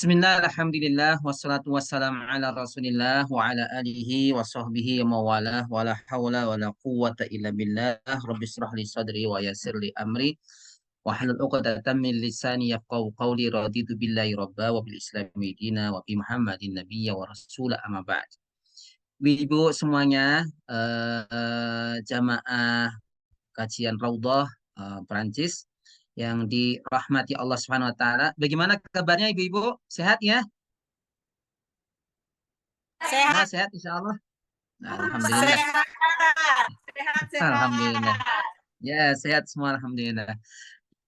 Bismillah, alhamdulillah, wassalatu wassalamu ala rasulillah wa ala alihi wa sahbihi wa mawalah wa la hawla wa la quwwata illa billah. Rabbi israh li sadri wa yassir li amri wa halul uqdatan min lisani yafqahu qawli. Raditu billahi rabba wa bil islami dina wa bi muhammadin nabiyya wa rasula amma ba'd. Ibu semuanya, jamaah kajian Raudhah Perancis yang dirahmati Allah Subhanahu wa taala. Bagaimana kabarnya ibu-ibu? Sehat ya? Semua Sehat, sehat insya Allah. Alhamdulillah. sehat, sehat, Alhamdulillah. sehat. Ya, sehat semua alhamdulillah.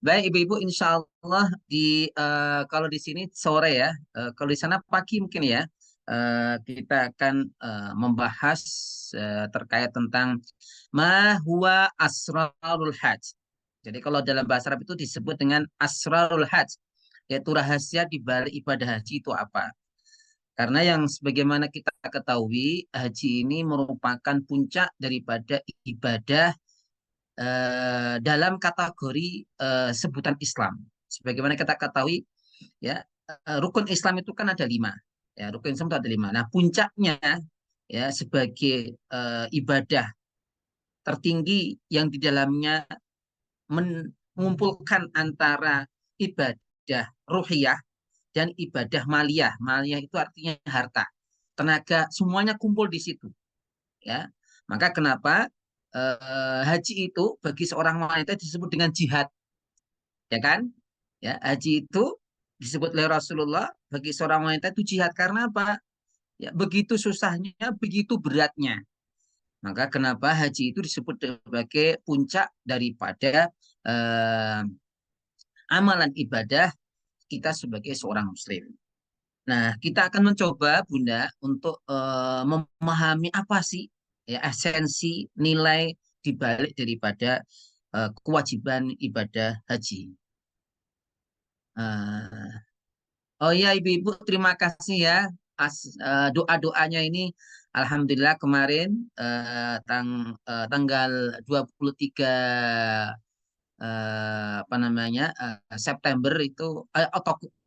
Baik ibu-ibu, insya Allah kalau di sini sore ya, kalau di sana pagi mungkin ya, kita akan membahas terkait tentang ma huwa asrarul hajj. Jadi kalau dalam bahasa Arab itu disebut dengan asrarul hajj, yaitu rahasia di balik ibadah haji itu apa. Karena yang sebagaimana kita ketahui, haji ini merupakan puncak daripada ibadah dalam kategori sebutan Islam. Sebagaimana kita ketahui, ya rukun Islam itu kan ada 5. Ya, rukun Islam itu ada 5. Nah, puncaknya ya sebagai ibadah tertinggi yang di dalamnya mengumpulkan antara ibadah ruhiyah dan ibadah maliyah. Maliyah itu artinya harta, tenaga, semuanya kumpul di situ. Ya, maka kenapa haji itu bagi seorang wanita disebut dengan jihad, ya kan? Ya, haji itu disebut oleh Rasulullah bagi seorang wanita itu jihad karena apa? Ya, begitu susahnya, begitu beratnya. Maka kenapa haji itu disebut sebagai puncak daripada eh, amalan ibadah kita sebagai seorang muslim. Nah, kita akan mencoba Bunda untuk memahami apa sih ya esensi nilai dibalik daripada kewajiban ibadah haji. Eh, oh ya ibu-ibu terima kasih ya doa-doanya ini. Alhamdulillah kemarin tanggal 23 apa namanya September itu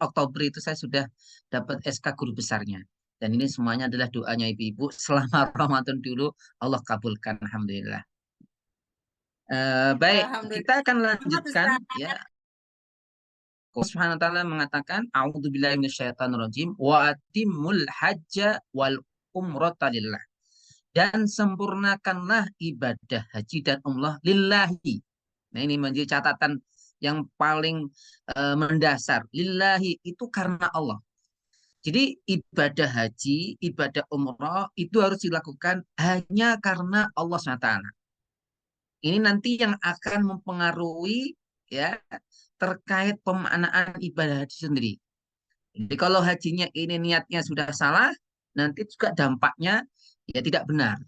Oktober itu saya sudah dapat SK guru besarnya. Dan ini semuanya adalah doanya ibu-ibu selama Ramadan dulu Allah kabulkan alhamdulillah. Baik, kita Alhamdulillah. akan Selamat lanjutkan Ustaz. ya. Allah Subhanahu wa taala mengatakan a'udzubillahi minasyaitonirrajim wa atimul hajja wal umrata lillah. Dan sempurnakanlah ibadah haji dan umrah lillahi. Nah, ini menjadi catatan yang paling mendasar. Lillahi itu karena Allah. Jadi ibadah haji, ibadah umrah itu harus dilakukan hanya karena Allah SWT. Ini nanti yang akan mempengaruhi ya terkait pemaknaan ibadah haji sendiri. Jadi kalau hajinya ini niatnya sudah salah, nanti juga dampaknya ya tidak benar.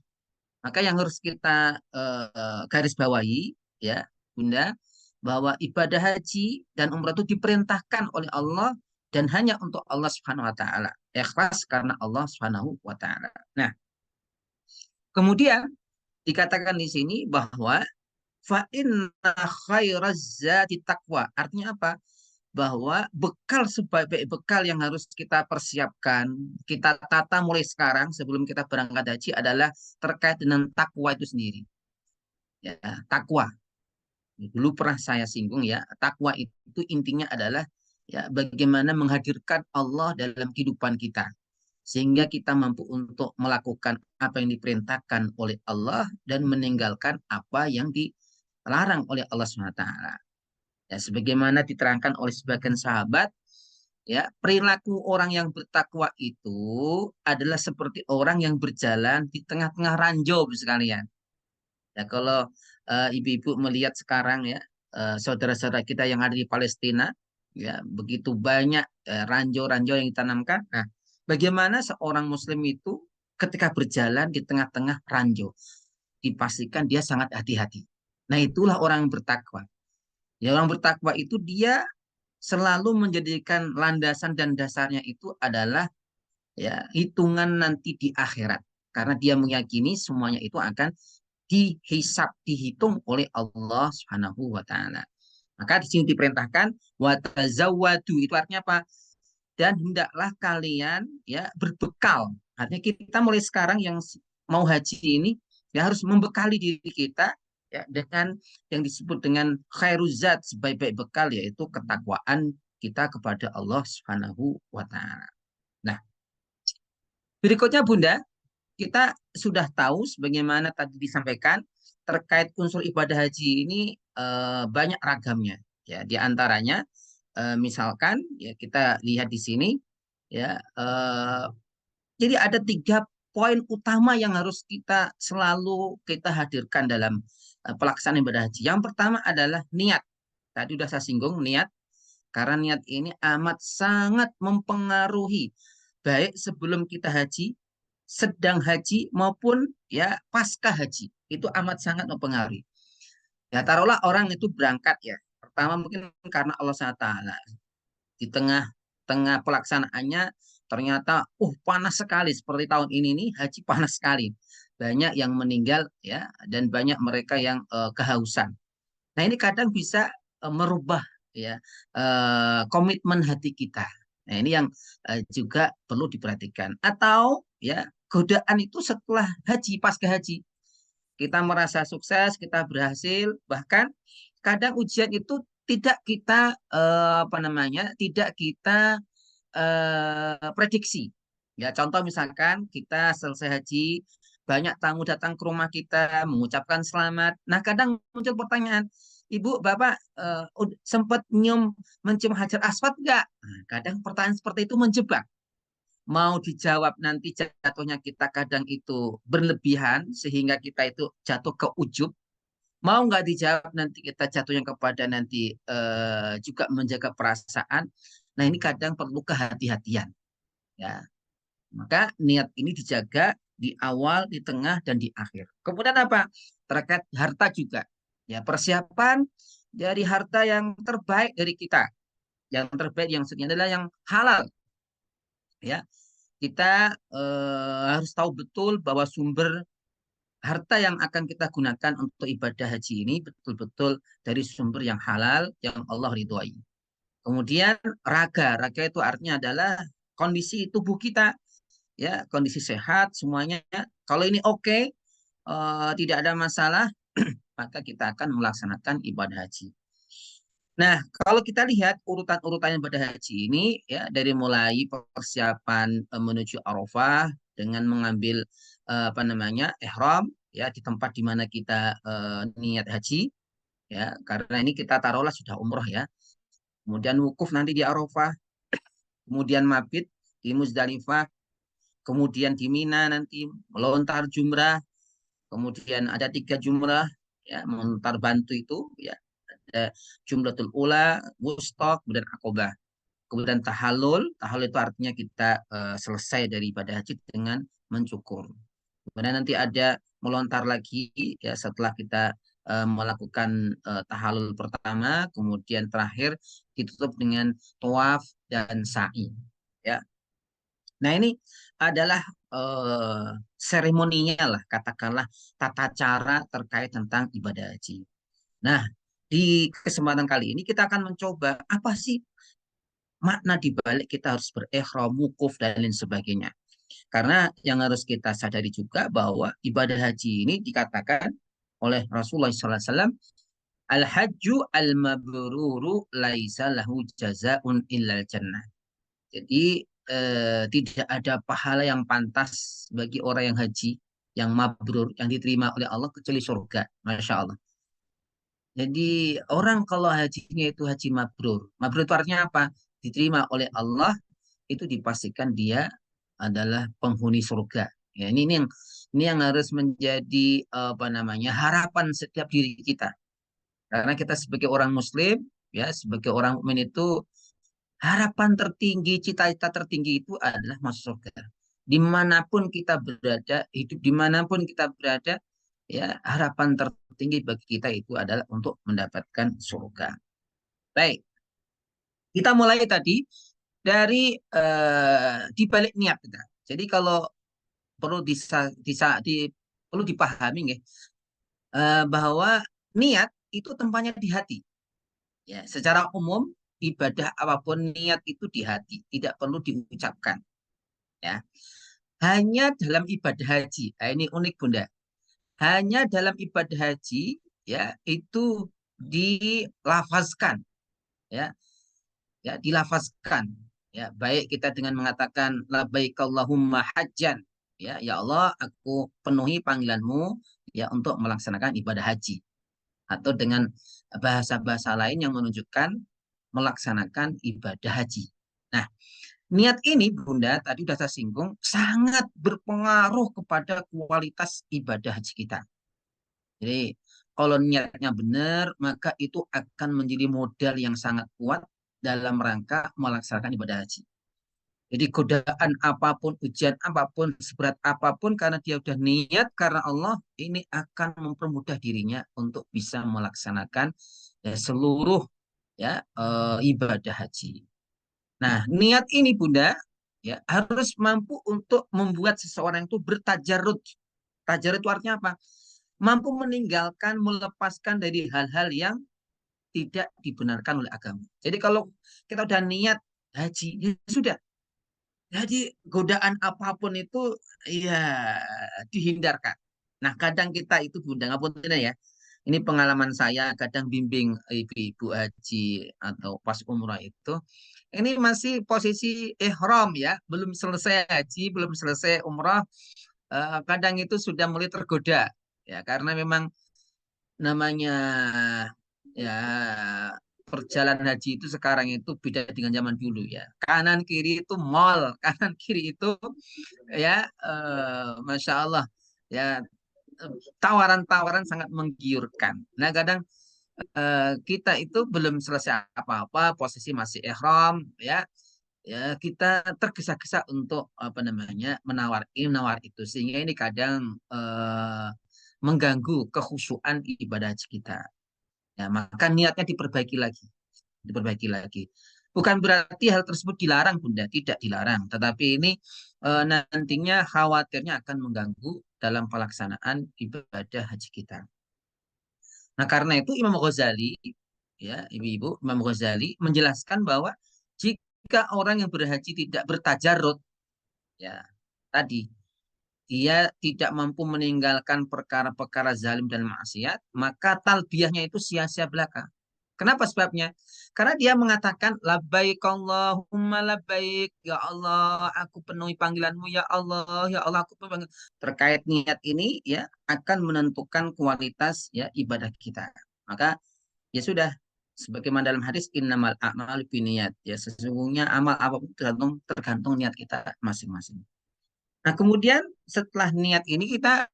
Maka yang harus kita garis bawahi ya Bunda, bahwa ibadah haji dan umrah itu diperintahkan oleh Allah dan hanya untuk Allah Subhanahu wa taala. Ikhlas karena Allah Subhanahu wa taala. Nah, kemudian dikatakan di sini bahwa fa inna khairaz zati taqwa. Artinya apa? Bahwa bekal sebaik bekal yang harus kita persiapkan, kita tata mulai sekarang sebelum kita berangkat haji adalah terkait dengan takwa itu sendiri. Ya, takwa. Dulu pernah saya singgung ya, takwa itu intinya adalah ya bagaimana menghadirkan Allah dalam kehidupan kita sehingga kita mampu untuk melakukan apa yang diperintahkan oleh Allah dan meninggalkan apa yang dilarang oleh Allah SWT. Ya, sebagaimana diterangkan oleh sebagian sahabat, ya perilaku orang yang bertakwa itu adalah seperti orang yang berjalan di tengah-tengah ranjau sekalian. Ya, kalau ibu-ibu melihat sekarang ya saudara-saudara kita yang ada di Palestina, ya begitu banyak ranjau-ranjau yang ditanamkan. Nah, bagaimana seorang Muslim itu ketika berjalan di tengah-tengah ranjau, dipastikan dia sangat hati-hati. Nah, itulah orang yang bertakwa. Ya, orang bertakwa itu dia selalu menjadikan landasan dan dasarnya itu adalah ya hitungan nanti di akhirat. Karena dia meyakini semuanya itu akan dihisap, dihitung oleh Allah Subhanahu wa taala. Maka di sini diperintahkan wa tazawwadu itu artinya apa? dan hendaklah kalian ya berbekal. Artinya kita mulai sekarang yang mau haji ini ya harus membekali diri kita ya dengan yang disebut dengan khairuzat, sebaik-baik bekal, yaitu ketakwaan kita kepada Allah Subhanahu wa taala. Nah, berikutnya Bunda, kita sudah tahu sebagaimana tadi disampaikan terkait unsur ibadah haji ini banyak ragamnya. Ya, di antaranya misalkan ya kita lihat di sini ya jadi ada 3 poin utama yang harus kita selalu kita hadirkan dalam pelaksanaan ibadah haji. Yang pertama adalah niat. Tadi sudah saya singgung niat, karena niat ini amat sangat mempengaruhi baik sebelum kita haji, sedang haji maupun ya pasca haji. Itu amat sangat mempengaruhi. Ya taruhlah orang itu berangkat ya. Pertama mungkin karena Allah SWT di tengah pelaksanaannya ternyata panas sekali, seperti tahun ini nih haji panas sekali, banyak yang meninggal ya, dan banyak mereka yang kehausan. Nah ini kadang bisa merubah ya komitmen hati kita. Nah ini yang juga perlu diperhatikan. Atau ya godaan itu setelah haji, pasca haji kita merasa sukses, kita berhasil, bahkan kadang ujian itu tidak kita apa namanya, tidak kita prediksi. Ya, contoh misalkan kita selesai haji, banyak tamu datang ke rumah kita mengucapkan selamat. Nah, kadang muncul pertanyaan, Ibu, Bapak sempat mencium hajar aswad nggak? Nah, kadang pertanyaan seperti itu menjebak. Mau dijawab nanti jatuhnya kita kadang itu berlebihan sehingga kita itu jatuh ke ujub. Mau nggak dijawab nanti kita jatuhnya kepada nanti juga menjaga perasaan. Nah ini kadang perlu kehati-hatian ya. Maka niat ini dijaga di awal, di tengah, dan di akhir. Kemudian apa? Terkait harta juga. Ya persiapan dari harta yang terbaik dari kita. Yang terbaik yang sebenarnya adalah yang halal. Ya kita harus tahu betul bahwa sumber harta yang akan kita gunakan untuk ibadah haji ini betul-betul dari sumber yang halal yang Allah ridhoi. Kemudian raga itu artinya adalah kondisi tubuh kita, ya kondisi sehat semuanya. Kalau ini oke, tidak ada masalah, maka kita akan melaksanakan ibadah haji. Nah, kalau kita lihat urutan-urutan ibadah haji ini ya dari mulai persiapan menuju Arafah dengan mengambil apa namanya ihram ya di tempat di mana kita niat haji ya, karena ini kita taruhlah sudah umroh ya. Kemudian wukuf nanti di Arafah, kemudian mabit di Muzdalifah, kemudian di Mina nanti melontar jumrah, kemudian ada 3 jumrah ya melontar bantu itu ya, ada jumratul ula, wusta, kemudian akobah. Kemudian tahallul, tahallul itu artinya kita selesai dari ibadah haji dengan mencukur. Kemudian nanti ada melontar lagi ya setelah kita melakukan tahallul pertama, kemudian terakhir ditutup dengan tawaf dan sa'i. Ya. Nah ini adalah seremoninya lah, katakanlah tata cara terkait tentang ibadah haji. Nah di kesempatan kali ini kita akan mencoba apa sih makna di balik kita harus berikhram, wukuf dan lain sebagainya. Karena yang harus kita sadari juga bahwa ibadah haji ini dikatakan oleh Rasulullah SAW, al-hajju al-mabruru laisa lahu jazaun illal jannah. Jadi tidak ada pahala yang pantas bagi orang yang haji, yang mabrur, yang diterima oleh Allah kecuali surga. Masya Allah. Jadi orang kalau hajinya itu haji mabrur. Mabrur itu artinya apa? Diterima oleh Allah, itu dipastikan dia adalah penghuni surga. Ya, ini yang harus menjadi apa namanya harapan setiap diri kita. Karena kita sebagai orang Muslim, ya sebagai orang mukmin itu harapan tertinggi, cita-cita tertinggi itu adalah masuk surga. Dimanapun kita berada, hidup dimanapun kita berada, ya harapan tertinggi bagi kita itu adalah untuk mendapatkan surga. Baik, kita mulai tadi dari di balik niat kita. Jadi kalau perlu perlu dipahami ya, bahwa niat itu tempatnya di hati. Ya, secara umum ibadah apapun niat itu di hati, tidak perlu diucapkan. Ya, hanya dalam ibadah haji. Nah, ini unik Bunda. Hanya dalam ibadah haji ya itu dilafazkan, ya, ya dilafazkan. Ya, baik kita dengan mengatakan labbaik Allahumma hajjan. Ya Allah, aku penuhi panggilanmu ya untuk melaksanakan ibadah haji atau dengan bahasa-bahasa lain yang menunjukkan melaksanakan ibadah haji. Nah, niat ini Bunda tadi sudah saya singgung sangat berpengaruh kepada kualitas ibadah haji kita. Jadi kalau niatnya benar, maka itu akan menjadi modal yang sangat kuat dalam rangka melaksanakan ibadah haji. Jadi godaan apapun, ujian apapun, seberat apapun, karena dia sudah niat karena Allah, ini akan mempermudah dirinya untuk bisa melaksanakan ya, seluruh ya ibadah haji. Nah, niat ini Bunda ya harus mampu untuk membuat seseorang itu bertajarut. Tajarut itu artinya apa? Mampu meninggalkan, melepaskan dari hal-hal yang tidak dibenarkan oleh agama. Jadi kalau kita udah niat haji, ya sudah. Jadi godaan apapun itu ya dihindarkan. Nah, kadang kita itu Bunda, ngapunten ya. Ini pengalaman saya kadang bimbing ibu-ibu haji atau pas umrah itu. Ini masih posisi ihram ya, belum selesai haji, belum selesai umrah. Kadang itu sudah mulai tergoda ya karena memang namanya ya perjalanan haji itu sekarang itu beda dengan zaman dulu ya. Kanan kiri itu mall, kanan kiri itu ya Masya Allah ya tawaran-tawaran sangat menggiurkan. Nah kadang kita itu belum selesai apa-apa, posisi masih ihram ya. Ya kita tergesa-gesa untuk apa namanya menawar ini menawar itu sehingga ini kadang mengganggu kekhusyuan ibadah haji kita. Ya, maka niatnya diperbaiki lagi, diperbaiki lagi. Bukan berarti hal tersebut dilarang, Bunda, tidak dilarang. Tetapi ini nantinya khawatirnya akan mengganggu dalam pelaksanaan ibadah haji kita. Nah, karena itu Imam Ghazali, ya, ibu-ibu, Imam Ghazali menjelaskan bahwa jika orang yang berhaji tidak bertajarut, ya, tadi dia tidak mampu meninggalkan perkara-perkara zalim dan maksiat, maka talbiyahnya itu sia-sia belaka. Kenapa sebabnya? Karena dia mengatakan labbaik Allahumma labbaik, ya Allah, aku penuhi panggilanmu, ya Allah, aku penuhi panggilan. Terkait niat ini ya akan menentukan kualitas ya ibadah kita. Maka ya sudah sebagaimana dalam hadis innamal a'malu binniyat, ya sesungguhnya amal apapun tergantung niat kita masing-masing. Nah, kemudian setelah niat ini kita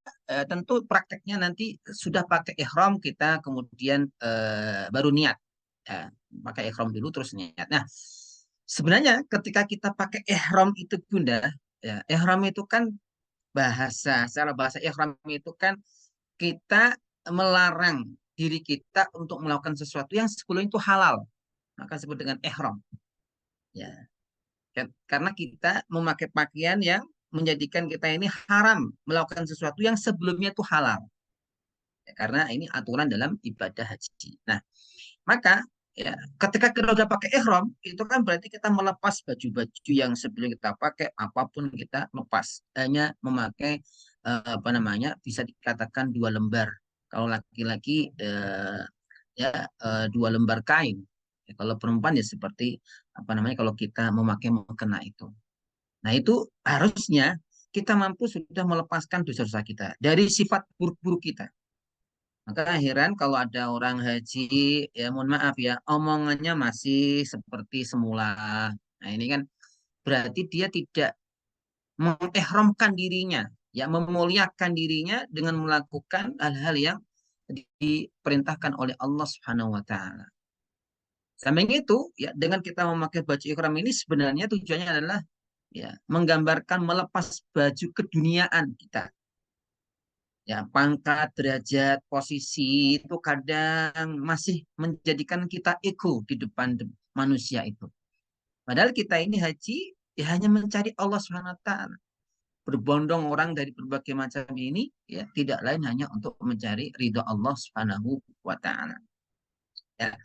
tentu prakteknya nanti sudah pakai ihram kita kemudian baru niat. Ya, pakai ihram dulu terus niat. Nah, sebenarnya ketika kita pakai ihram itu Bunda, ya, ihram itu kan secara bahasa ihram itu kan kita melarang diri kita untuk melakukan sesuatu yang sebelumnya itu halal. Maka disebut dengan ihram. Ya, karena kita memakai pakaian yang menjadikan kita ini haram melakukan sesuatu yang sebelumnya itu halal. Ya, karena ini aturan dalam ibadah haji. Nah, maka ya ketika kita udah pakai ihram itu kan berarti kita melepas baju-baju yang sebelum kita pakai apapun kita lepas. Hanya memakai apa namanya bisa dikatakan dua lembar. Kalau laki-laki ya dua lembar kain. Ya, kalau perempuan ya seperti apa namanya kalau kita memakai mukena itu. Nah, itu harusnya kita mampu sudah melepaskan dosa-dosa kita dari sifat buruk-buruk kita. Maka akhiran kalau ada orang haji, ya mohon maaf ya, omongannya masih seperti semula. Nah, ini kan berarti dia tidak mengihramkan dirinya, ya memuliakan dirinya dengan melakukan hal-hal yang diperintahkan oleh Allah Subhanahu wa taala. Samping itu, ya dengan kita memakai baju ihram ini sebenarnya tujuannya adalah ya menggambarkan melepas baju keduniaan kita. Ya, pangkat, derajat, posisi itu kadang masih menjadikan kita ego di depan manusia itu. Padahal kita ini haji ya hanya mencari Allah Subhanahu wa taala. Berbondong orang dari berbagai macam ini ya tidak lain hanya untuk mencari ridho Allah Subhanahu wa taala. Ya.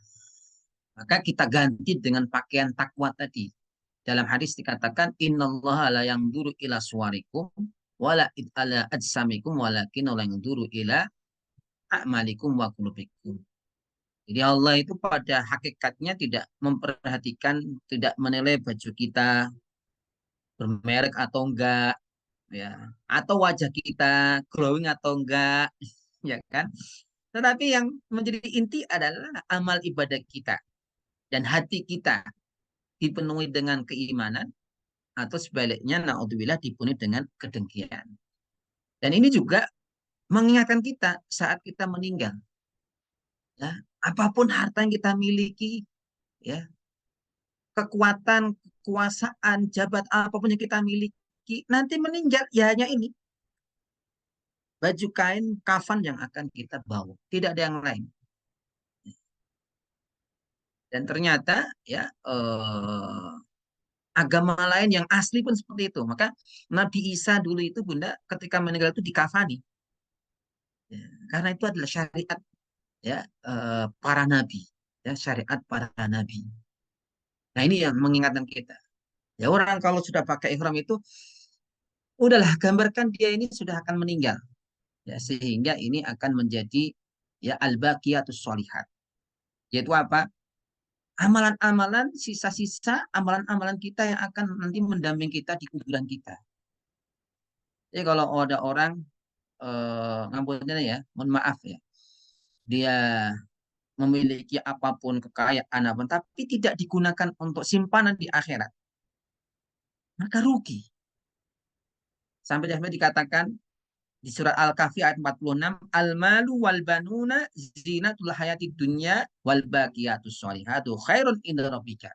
Maka kita ganti dengan pakaian takwa tadi. Dalam hadis dikatakan innallaha la yanzuru ila suwarikum wala ala ajsamikum walakin la yanzuru ila a'malikum wa qulubikum. Jadi Allah itu pada hakikatnya tidak memperhatikan, tidak menilai baju kita bermerek atau enggak, ya, atau wajah kita glowing atau enggak, ya kan? Tetapi yang menjadi inti adalah amal ibadah kita dan hati kita dipenuhi dengan keimanan atau sebaliknya naudzubillah dipenuhi dengan kedengkian. Dan ini juga mengingatkan kita saat kita meninggal, ya, apapun harta yang kita miliki, ya, kekuatan, kekuasaan, jabat apapun yang kita miliki, nanti meninggal ya hanya ini, baju kain kafan yang akan kita bawa, tidak ada yang lain. Dan ternyata ya agama lain yang asli pun seperti itu. Maka Nabi Isa dulu itu Bunda ketika meninggal itu dikafani. Ya, karena itu adalah syariat ya para nabi, ya syariat para nabi. Nah ini yang mengingatkan kita. Ya orang kalau sudah pakai ihram itu udahlah gambarkan dia ini sudah akan meninggal. Ya sehingga ini akan menjadi ya al-baqiyatus sholihat. Yaitu apa? Amalan-amalan sisa-sisa amalan-amalan kita yang akan nanti mendampingi kita di kuburan kita. Jadi kalau ada orang ngampunnya ya, mohon maaf ya, dia memiliki apapun kekayaan apapun, tapi tidak digunakan untuk simpanan di akhirat, maka rugi. Sampai dikatakan di surat Al-Kahfi ayat 46, al-malu wal banuna zinatul hayati dunya wal baqiyatus sholihatu khairun inda rabbika.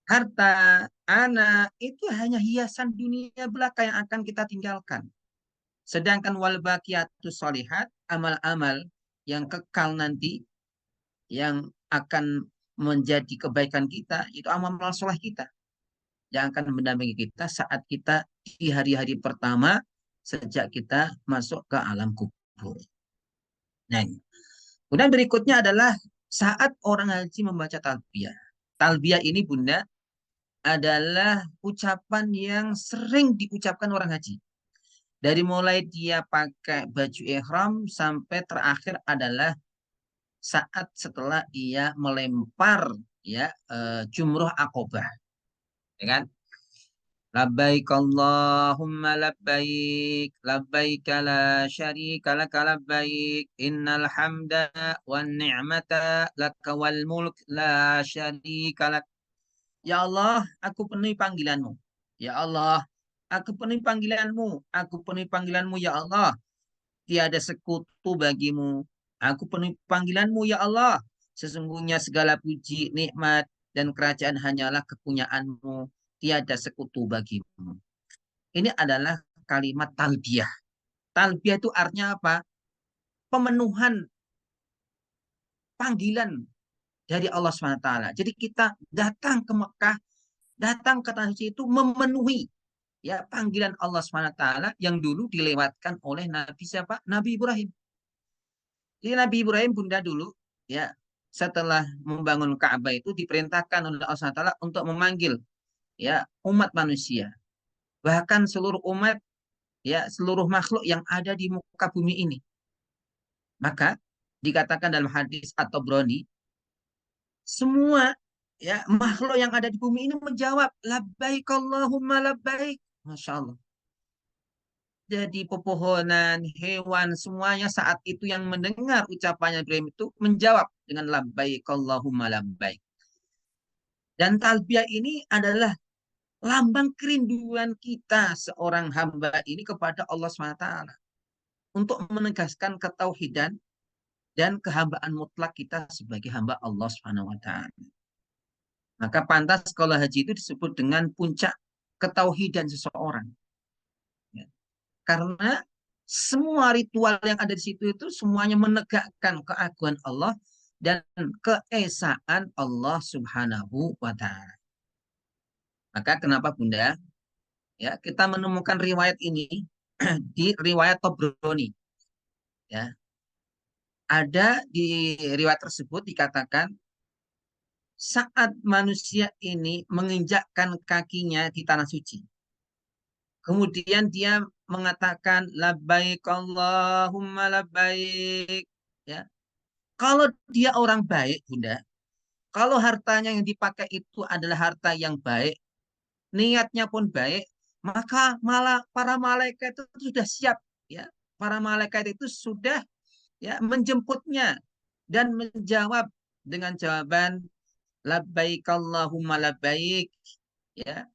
Harta, anak itu hanya hiasan dunia belaka yang akan kita tinggalkan. Sedangkan wal baqiyatus sholihat, amal-amal yang kekal nanti yang akan menjadi kebaikan kita itu amal-amal soleh kita yang akan mendampingi kita saat kita di hari-hari pertama sejak kita masuk ke alam kubur. Nah, kemudian berikutnya adalah saat orang haji membaca talbiyah. Talbiyah ini Bunda adalah ucapan yang sering diucapkan orang haji. Dari mulai dia pakai baju ihram sampai terakhir adalah saat setelah ia melempar ya jumroh akobah, ya kan? Labbaik Allahumma labbaik, labbaik la syarika laka labbaik, innal hamda wan ni'mata laka wal mulk la syarika lak. Ya Allah, aku penuhi panggilanmu. Ya Allah, aku penuhi panggilanmu. Aku penuhi panggilanmu ya Allah. Tiada sekutu bagimu. Aku penuhi panggilanmu ya Allah. Sesungguhnya segala puji, nikmat, dan kerajaan hanyalah kepunyaanmu. Tiada sekutu bagimu. Ini adalah kalimat talbiyah. Talbiyah itu artinya apa? Pemenuhan panggilan dari Allah SWT. Jadi kita datang ke Mekah, datang ke Tanah Suci itu memenuhi ya panggilan Allah SWT yang dulu dilewatkan oleh Nabi siapa? Nabi Ibrahim. Jadi Nabi Ibrahim Bunda dulu ya setelah membangun Ka'bah itu diperintahkan oleh Allah SWT untuk memanggil ya umat manusia, bahkan seluruh umat ya seluruh makhluk yang ada di muka bumi ini. Maka dikatakan dalam hadis atau broni semua ya makhluk yang ada di bumi ini menjawab labbaik Allahumma labbaik. Masya Allah. Jadi pepohonan, hewan, semuanya saat itu yang mendengar ucapannya Ibrahim itu menjawab dengan labbaik Allahumma labbaik. Dan talbiyah ini adalah lambang kerinduan kita seorang hamba ini kepada Allah SWT untuk menegaskan ketauhidan dan kehambaan mutlak kita sebagai hamba Allah SWT. Maka pantas kalau haji itu disebut dengan puncak ketauhidan seseorang. Ya. Karena semua ritual yang ada di situ itu semuanya menegakkan keagungan Allah dan keesaan Allah Subhanahu wa taala. Maka kenapa Bunda? Ya, kita menemukan riwayat ini di riwayat Tobroni. Ya. Ada di riwayat tersebut dikatakan saat manusia ini menginjakkan kakinya di tanah suci. Kemudian dia mengatakan labbaik Allahumma labbaik. Ya. Kalau dia orang baik, Bunda, kalau hartanya yang dipakai itu adalah harta yang baik, niatnya pun baik, maka malah para malaikat itu sudah siap, ya. Para malaikat itu sudah ya menjemputnya dan menjawab dengan jawaban labbaik Allahumma labbaik, ya,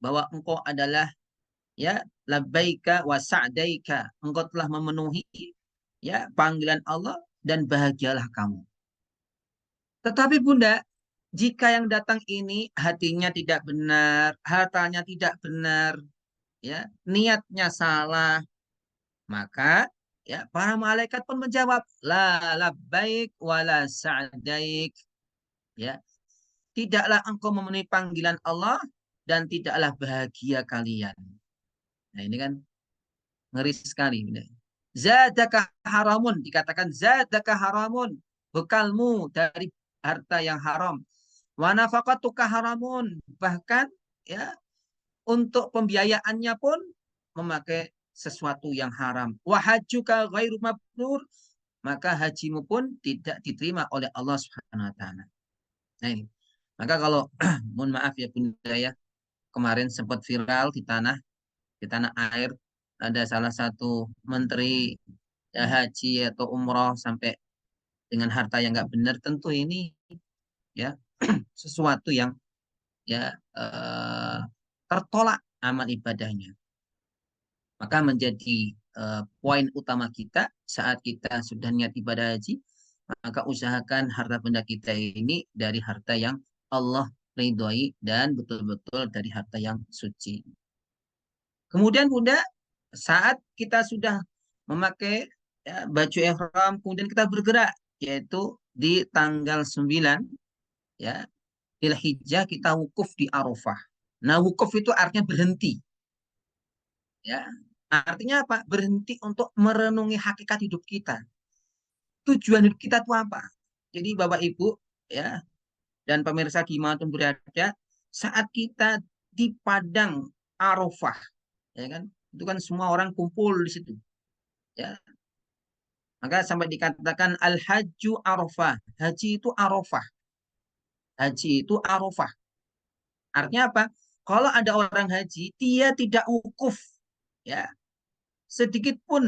bahwa engkau adalah ya labbaika wa sa'daika, engkau telah memenuhi ya panggilan Allah dan bahagialah kamu. Tetapi Bunda, jika yang datang ini hatinya tidak benar, hartanya tidak benar, ya, niatnya salah, maka ya para malaikat pun menjawab la labbaik wala sa'daik, ya. Tidaklah engkau memenuhi panggilan Allah dan tidaklah bahagia kalian. Nah, ini kan ngeri sekali. Zadaka haramun, dikatakan zadaka haramun, bekalmu dari harta yang haram. Wa nafaqatuka haramun, bahkan ya untuk pembiayaannya pun memakai sesuatu yang haram. Wa hajjuka ghairu mabrur, maka hajimu pun tidak diterima oleh Allah Subhanahu wa taala. Nah, ini. Maka kalau mohon maaf ya Bunda ya, kemarin sempat viral di tanah air ada salah satu menteri ya, haji atau umroh sampai dengan harta yang nggak benar, tentu ini ya sesuatu yang ya tertolak amal ibadahnya. Maka menjadi poin utama kita saat kita sudah niat ibadah haji, maka usahakan harta benda kita ini dari harta yang Allah ridhoi dan betul-betul dari harta yang suci. Kemudian Bunda, saat kita sudah memakai ya, baju ihram, kemudian kita bergerak, yaitu di tanggal 9 ya, Dzulhijjah kita wukuf di Arafah. Nah, wukuf itu artinya berhenti. Ya, artinya apa? Berhenti untuk merenungi hakikat hidup kita. Tujuan hidup kita itu apa? Jadi Bapak Ibu ya dan pemirsa dimanapun berada, saat kita di padang Arafah, ya kan? Itu kan semua orang kumpul di situ. Ya, maka sampai dikatakan al-hajju Arafah. Haji itu Arafah. Haji itu Arafah. Artinya apa? Kalau ada orang haji, dia tidak wukuf ya sedikit pun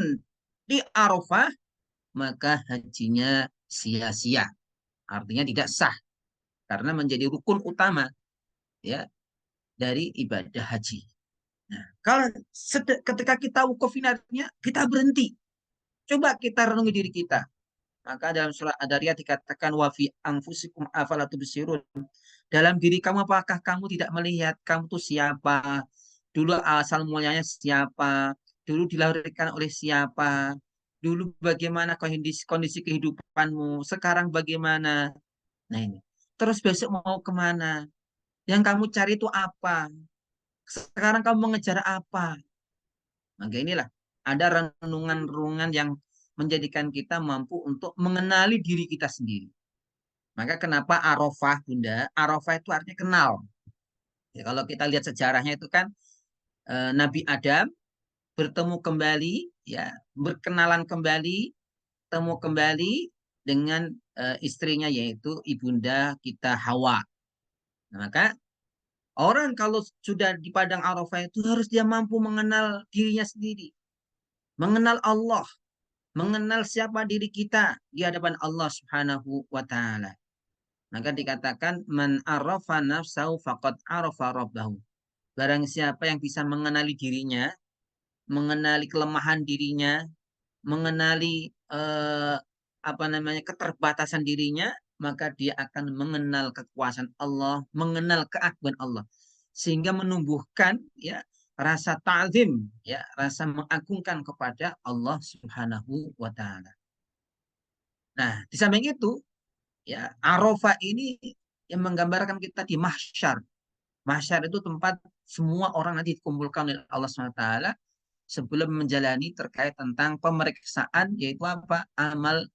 di Arafah, maka hajinya sia-sia. Artinya tidak sah karena menjadi rukun utama ya dari ibadah haji. Nah, kalau ketika kita wukuf ini artinya kita berhenti. Coba kita renungi diri kita. Maka dalam surat Ad-Dariyat dikatakan wa fi anfusikum afala tubsirun. Dalam diri kamu apakah kamu tidak melihat kamu tuh siapa? Dulu asal mulanya siapa? Dulu dilahirkan oleh siapa? Dulu bagaimana kondisi kehidupanmu? Sekarang bagaimana? Nah ini. Terus besok mau kemana? Yang kamu cari itu apa? Sekarang kamu mengejar apa? Maka inilah ada renungan-renungan yang menjadikan kita mampu untuk mengenali diri kita sendiri. Maka kenapa Arafah, Bunda? Arafah itu artinya kenal. Ya, kalau kita lihat sejarahnya itu kan Nabi Adam bertemu kembali, ya, berkenalan kembali, temu kembali dengan istrinya yaitu ibunda kita Hawa. Nah, maka orang kalau sudah di padang Arafah itu harus dia mampu mengenal dirinya sendiri, mengenal Allah, mengenal siapa diri kita di hadapan Allah Subhanahu wa taala. Maka dikatakan man arafa nafsahu faqad arafa rabbahu. Barang siapa yang bisa mengenali dirinya, mengenali kelemahan dirinya, mengenali apa namanya keterbatasan dirinya, maka dia akan mengenal kekuasaan Allah, mengenal keagungan Allah, sehingga menumbuhkan ya rasa ta'zim, ya rasa mengagungkan kepada Allah Subhanahu wa taala. Nah, di samping itu ya Arafah ini yang menggambarkan kita di mahsyar. Mahsyar itu tempat semua orang nanti dikumpulkan oleh Allah SWT sebelum menjalani terkait tentang pemeriksaan yaitu apa? Amal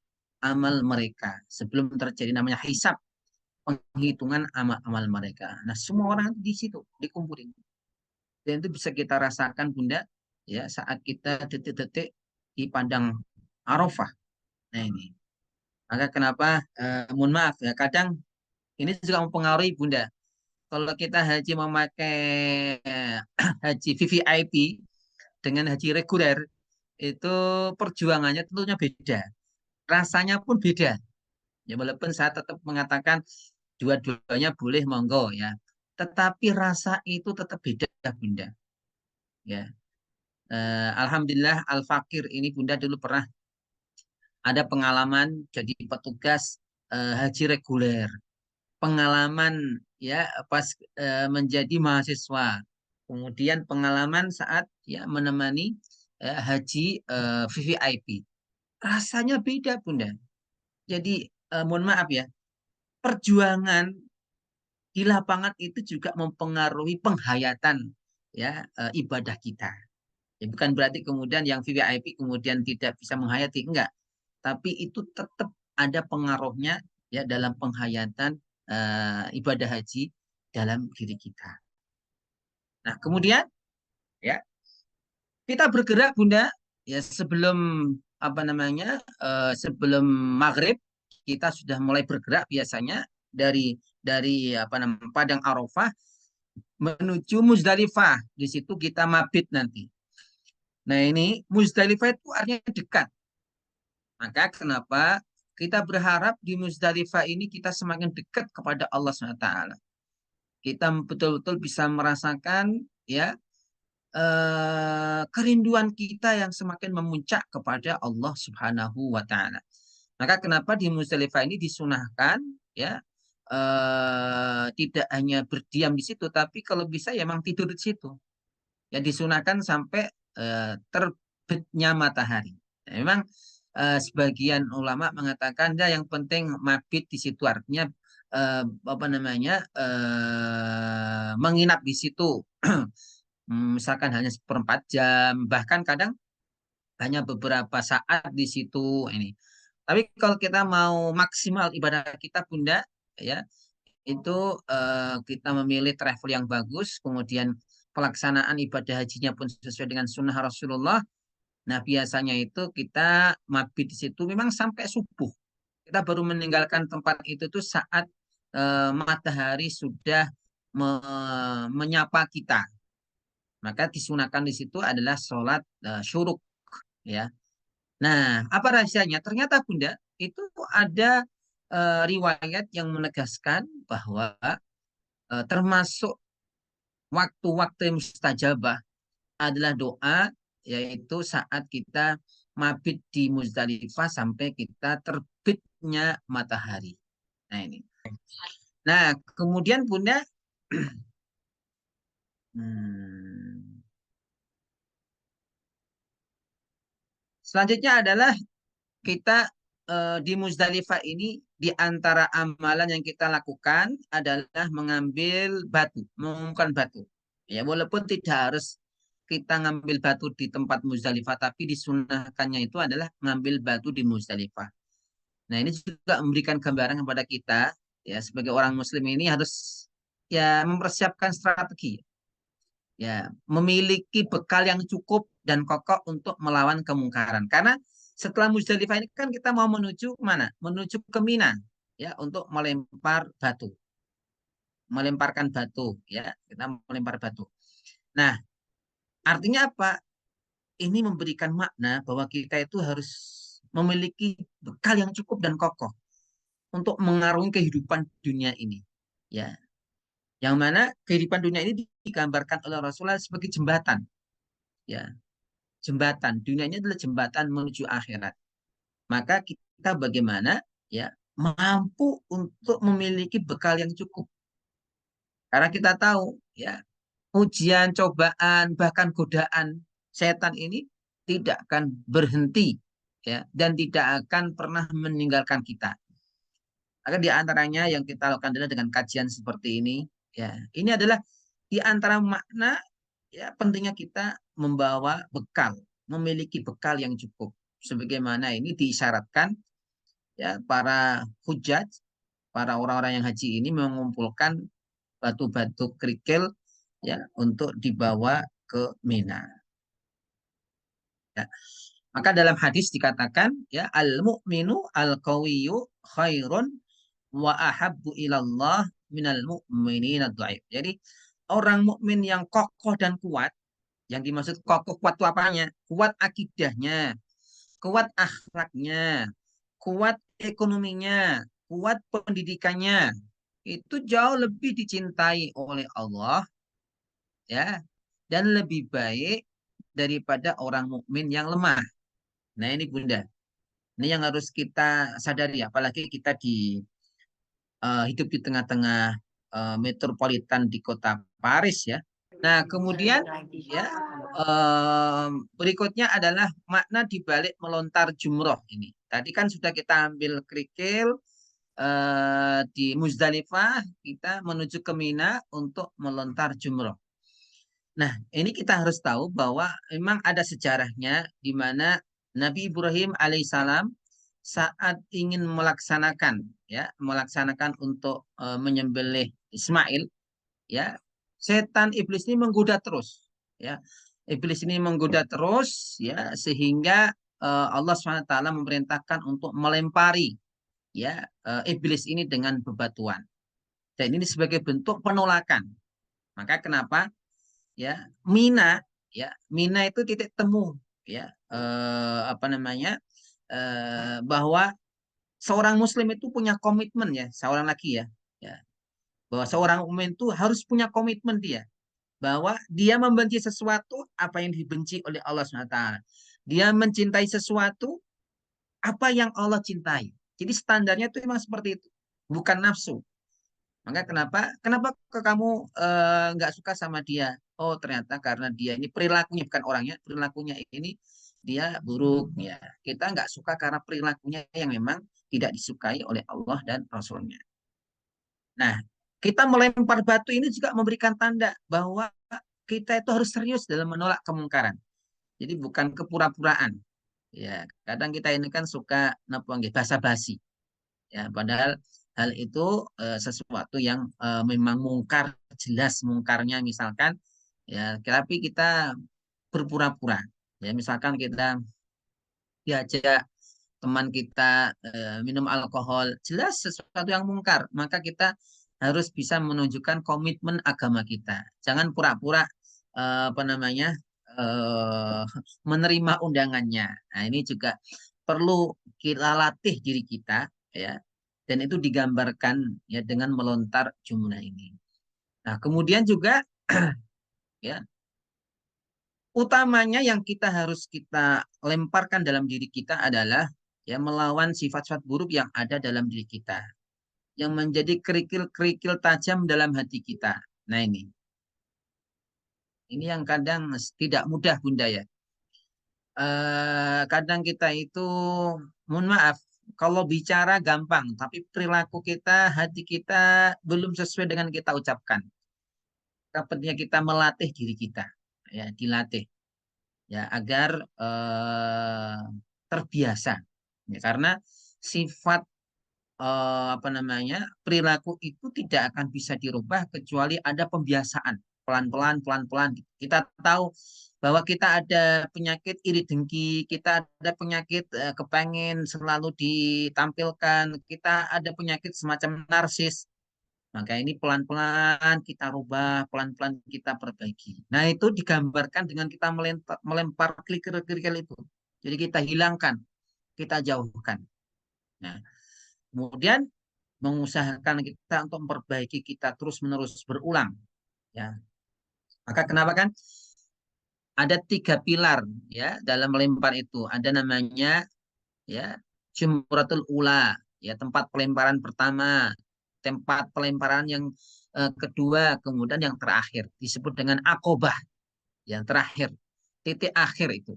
amal mereka sebelum terjadi namanya hisab. penghitungan amal-amal mereka. Nah, semua orang di situ dikumpulin. Dan itu bisa kita rasakan Bunda ya saat kita detik-detik di padang Arafah. Nah ini. Maka kenapa mohon maaf ya kadang ini juga mempengaruhi Bunda. Kalau kita haji memakai haji VVIP dengan haji reguler itu perjuangannya tentunya beda. Rasanya pun beda. Ya walaupun saya tetap mengatakan dua-duanya boleh monggo ya. Tetapi rasa itu tetap beda Bunda. Ya. Alhamdulillah Al-Fakir ini Bunda dulu pernah ada pengalaman jadi petugas haji reguler. Pengalaman ya pas menjadi mahasiswa. Kemudian pengalaman saat ya menemani haji VVIP. Rasanya beda Bunda. Jadi mohon maaf ya, perjuangan di lapangan itu juga mempengaruhi penghayatan ya ibadah kita. Ya, bukan berarti kemudian yang VVIP kemudian tidak bisa menghayati, enggak. Tapi itu tetap ada pengaruhnya ya dalam penghayatan ibadah haji dalam diri kita. Nah, kemudian ya kita bergerak Bunda ya sebelum apa namanya sebelum maghrib kita sudah mulai bergerak biasanya dari apa namanya Padang Arafah menuju Muzdalifah. Di situ kita mabit nanti. Nah ini Muzdalifah itu artinya dekat. Maka kenapa kita berharap di Muzdalifah ini kita semakin dekat kepada Allah SWT. Kita betul-betul bisa merasakan ya kerinduan kita yang semakin memuncak kepada Allah Subhanahu wa taala. Maka kenapa di Muzdalifah ini disunahkan ya tidak hanya berdiam di situ tapi kalau bisa ya memang tidur di situ. Ya disunahkan sampai terbitnya matahari. Nah, memang sebagian ulama mengatakan ya yang penting mabit di situ artinya apa namanya menginap di situ misalkan hanya seperempat jam bahkan kadang hanya beberapa saat di situ ini. Tapi kalau kita mau maksimal ibadah kita Bunda ya itu kita memilih travel yang bagus, kemudian pelaksanaan ibadah hajinya pun sesuai dengan sunnah Rasulullah. Nah, biasanya itu kita mabit di situ memang sampai subuh. Kita baru meninggalkan tempat itu tuh saat matahari sudah menyapa kita. Maka disunahkan di situ adalah sholat syuruk, ya. Nah, apa rahasianya? Ternyata Bunda itu ada riwayat yang menegaskan bahwa termasuk waktu-waktu yang mustajabah adalah doa yaitu saat kita mabit di Muzdalifah sampai kita terbitnya matahari. Nah ini. Nah kemudian Bunda, hmm, selanjutnya adalah kita di Muzdalifah ini di antara amalan yang kita lakukan adalah mengambil batu, mengumumkan batu. Ya, walaupun tidak harus kita ngambil batu di tempat Muzdalifah, tapi disunahkannya itu adalah mengambil batu di Muzdalifah. Nah, ini juga memberikan gambaran kepada kita, ya sebagai orang Muslim ini harus ya mempersiapkan strategi, ya memiliki bekal yang cukup dan kokoh untuk melawan kemungkaran. Karena setelah Muzdalifah ini kan kita mau menuju mana? Menuju ke Mina, ya untuk melempar batu, melemparkan batu, ya kita melempar batu. Nah, artinya apa? Ini memberikan makna bahwa kita itu harus memiliki bekal yang cukup dan kokoh untuk mengarungi kehidupan dunia ini. Ya, yang mana kehidupan dunia ini digambarkan oleh Rasulullah sebagai jembatan. Ya, jembatan. Dunia ini adalah jembatan menuju akhirat. Maka kita bagaimana ya mampu untuk memiliki bekal yang cukup. Karena kita tahu ya ujian, cobaan, bahkan godaan setan ini tidak akan berhenti ya dan tidak akan pernah meninggalkan kita. Maka di antaranya yang kita lakukan adalah dengan kajian seperti ini ya. Ini adalah di antara makna ya pentingnya kita membawa bekal, memiliki bekal yang cukup. Sebagaimana ini diisyaratkan ya para hujaj para orang-orang yang haji ini mengumpulkan batu-batu kerikil ya untuk dibawa ke Mina. Ya. Maka dalam hadis dikatakan ya al-mu'minu al-qawiyyu khairun wa ahabbu ilallah minal mu'minina dhaif. Jadi orang mukmin yang kokoh dan kuat, yang dimaksud kokoh kuat itu apanya? Kuat akidahnya, kuat akhlaknya, kuat ekonominya, kuat pendidikannya. Itu jauh lebih dicintai oleh Allah ya dan lebih baik daripada orang mukmin yang lemah. Nah, ini Bunda. Ini yang harus kita sadari apalagi kita hidup di tengah-tengah metropolitan di kota Paris ya. Nah, kemudian ya berikutnya adalah makna dibalik melontar jumroh ini. Tadi kan sudah kita ambil kerikil di Muzdalifah, kita menuju ke Mina untuk melontar jumroh. Nah, ini kita harus tahu bahwa memang ada sejarahnya di mana Nabi Ibrahim alaihissalam saat ingin melaksanakan untuk menyembelih Ismail, ya, setan iblis ini menggoda terus, ya. Iblis ini menggoda terus, ya, sehingga Allah SWT memerintahkan untuk melempari, ya, iblis ini dengan bebatuan. Dan ini sebagai bentuk penolakan. Maka kenapa? Ya, Mina itu titik temu, ya, apa namanya? Bahwa seorang muslim itu punya komitmen ya, seorang lagi ya, bahwa seorang mukmin itu harus punya komitmen dia bahwa dia membenci sesuatu apa yang dibenci oleh Allah SWT. Dia mencintai sesuatu apa yang Allah cintai. Jadi standarnya itu memang seperti itu, bukan nafsu. Maka kenapa ke kamu nggak suka sama dia? Oh, ternyata karena dia ini perilakunya bukan orangnya, perilakunya ini dia buruk ya. Kita nggak suka karena perilakunya yang memang tidak disukai oleh Allah dan Rasulnya. Nah, kita melempar batu ini juga memberikan tanda bahwa kita itu harus serius dalam menolak kemungkaran. Jadi bukan kepura-puraan. Ya, kadang kita ini kan suka basa-basi. Ya, padahal hal itu sesuatu yang memang mungkar, jelas mungkarnya misalkan ya, tapi kita berpura-pura. Ya, misalkan kita diajak teman kita minum alkohol, jelas sesuatu yang mungkar, maka kita harus bisa menunjukkan komitmen agama kita. Jangan pura-pura apa namanya eh, menerima undangannya. Nah, ini juga perlu kita latih diri kita ya. Dan itu digambarkan ya dengan melontar jumlah ini. Nah, kemudian juga ya utamanya yang kita lemparkan dalam diri kita adalah ya melawan sifat-sifat buruk yang ada dalam diri kita, yang menjadi kerikil-kerikil tajam dalam hati kita. Nah, ini yang kadang tidak mudah Bunda ya. Kadang kita itu, mohon maaf, kalau bicara gampang, tapi perilaku kita, hati kita belum sesuai dengan kita ucapkan. Pentingnya kita melatih diri kita, ya, dilatih, ya, agar terbiasa. Ya, karena sifat apa namanya perilaku itu tidak akan bisa dirubah kecuali ada pembiasaan pelan-pelan pelan-pelan. Kita tahu bahwa kita ada penyakit iri dengki, kita ada penyakit kepengen selalu ditampilkan, kita ada penyakit semacam narsis. Maka ini pelan-pelan kita rubah, pelan-pelan kita perbaiki. Nah, itu digambarkan dengan kita melempar kerikil-kerikil itu. Jadi kita hilangkan, kita jauhkan. Nah, kemudian mengusahakan kita untuk memperbaiki kita terus-menerus berulang. Ya, maka kenapa kan ada 3 pilar ya dalam melempar itu. Ada namanya ya jumratul ula, ya tempat pelemparan pertama, tempat pelemparan yang kedua, kemudian yang terakhir disebut dengan akobah, yang terakhir, titik akhir itu.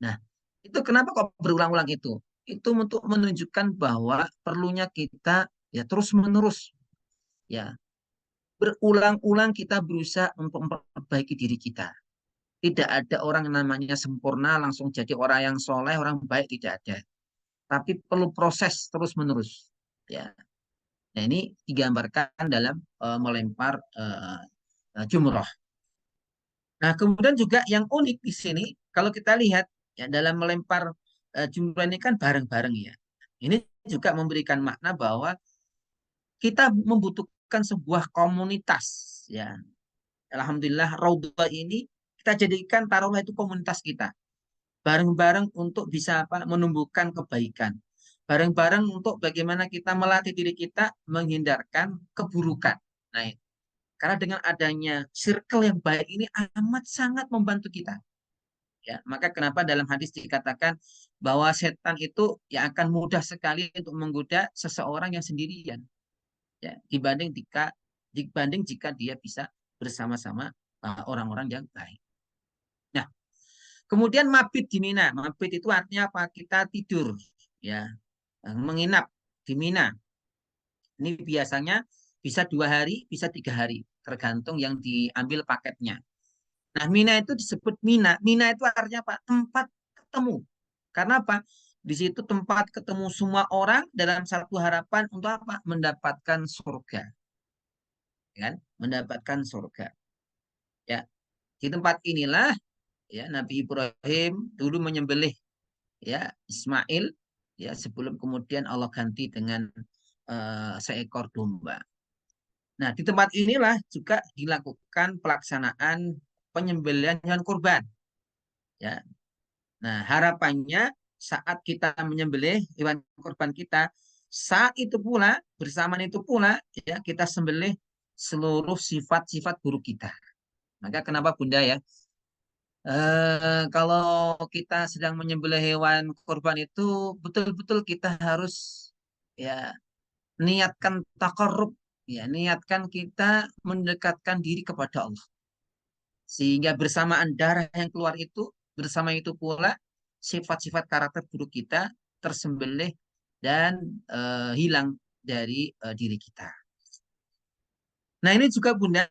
Nah, itu kenapa kok berulang-ulang itu? Itu untuk menunjukkan bahwa perlunya kita ya terus-menerus ya berulang-ulang kita berusaha untuk memperbaiki diri kita. Tidak ada orang yang namanya sempurna langsung jadi orang yang soleh, orang baik, tidak ada. Tapi perlu proses terus-menerus. Ya. Nah, ini digambarkan dalam melempar jumroh. Nah, kemudian juga yang unik di sini, kalau kita lihat ya dalam melempar jumroh ini kan bareng-bareng ya. Ini juga memberikan makna bahwa kita membutuhkan sebuah komunitas ya. Alhamdulillah Raudhah ini kita jadikan taruhlah itu komunitas kita. Bareng-bareng untuk bisa apa? Menumbuhkan kebaikan. Bareng-bareng untuk bagaimana kita melatih diri kita menghindarkan keburukan. Nah, karena dengan adanya circle yang baik ini amat sangat membantu kita. Ya, maka kenapa dalam hadis dikatakan bahwa setan itu yang akan mudah sekali untuk menggoda seseorang yang sendirian, ya, dibanding jika dia bisa bersama-sama orang-orang yang baik. Nah, kemudian mabit di Mina. Mabit itu artinya apa? Kita tidur, ya, menginap di Mina. Ini biasanya bisa 2 hari, bisa 3 hari, tergantung yang diambil paketnya. Nah, Mina itu disebut Mina. Mina itu artinya apa? Tempat ketemu. Karena apa? Di situ tempat ketemu semua orang dalam satu harapan untuk apa? Mendapatkan surga, kan? Mendapatkan surga. Ya, di tempat inilah ya Nabi Ibrahim dulu menyembelih ya Ismail ya sebelum kemudian Allah ganti dengan seekor domba. Nah, di tempat inilah juga dilakukan pelaksanaan penyembelihan hewan kurban. Ya, nah harapannya saat kita menyembelih hewan kurban kita, saat itu pula bersamaan itu pula ya kita sembelih seluruh sifat-sifat buruk kita. Maka kenapa Bunda ya? Kalau kita sedang menyembelih hewan kurban itu betul-betul kita harus ya niatkan takarrub, ya niatkan kita mendekatkan diri kepada Allah sehingga bersamaan darah yang keluar itu bersama itu pula sifat-sifat karakter buruk kita tersembelih dan hilang dari diri kita. Nah, ini juga Bunda,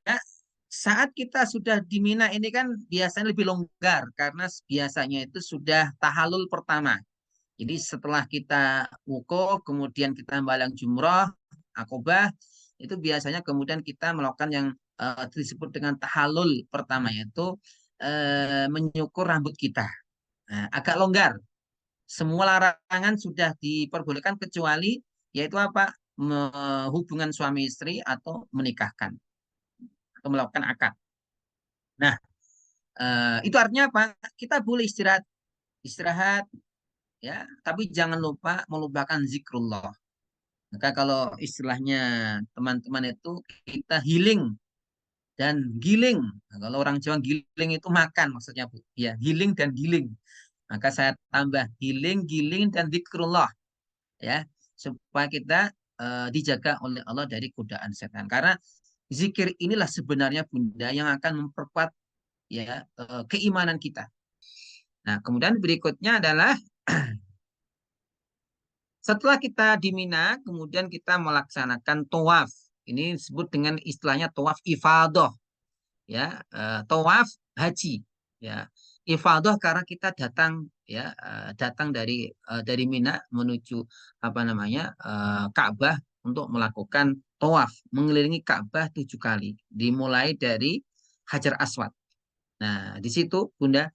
saat kita sudah di Mina ini kan biasanya lebih longgar karena biasanya itu sudah tahalul pertama. Jadi setelah kita wukuf, kemudian kita balang jumroh, akobah, itu biasanya kemudian kita melakukan yang disebut dengan tahalul pertama, yaitu menyukur rambut kita. Nah, agak longgar. Semua larangan sudah diperbolehkan kecuali yaitu apa? Hubungan suami istri atau menikahkan atau melakukan akad. Nah, itu artinya apa? Kita boleh istirahat, istirahat, ya, tapi jangan lupa melupakan zikrullah. Maka kalau istilahnya teman-teman itu kita healing dan giling. Nah, kalau orang Jawa giling itu makan maksudnya Bu. Ya, healing dan giling. Maka saya tambah healing, giling dan zikrullah ya supaya kita dijaga oleh Allah dari godaan setan. Karena zikir inilah sebenarnya Bunda yang akan memperkuat ya keimanan kita. Nah, kemudian berikutnya adalah setelah kita di Mina, kemudian kita melaksanakan tawaf. Ini disebut dengan istilahnya tawaf ifadah, ya, tawaf haji, ya. Ifadah karena kita datang, ya, datang dari Mina menuju apa namanya Ka'bah untuk melakukan tawaf, mengelilingi Ka'bah 7 kali, dimulai dari Hajar Aswad. Nah, di situ Bunda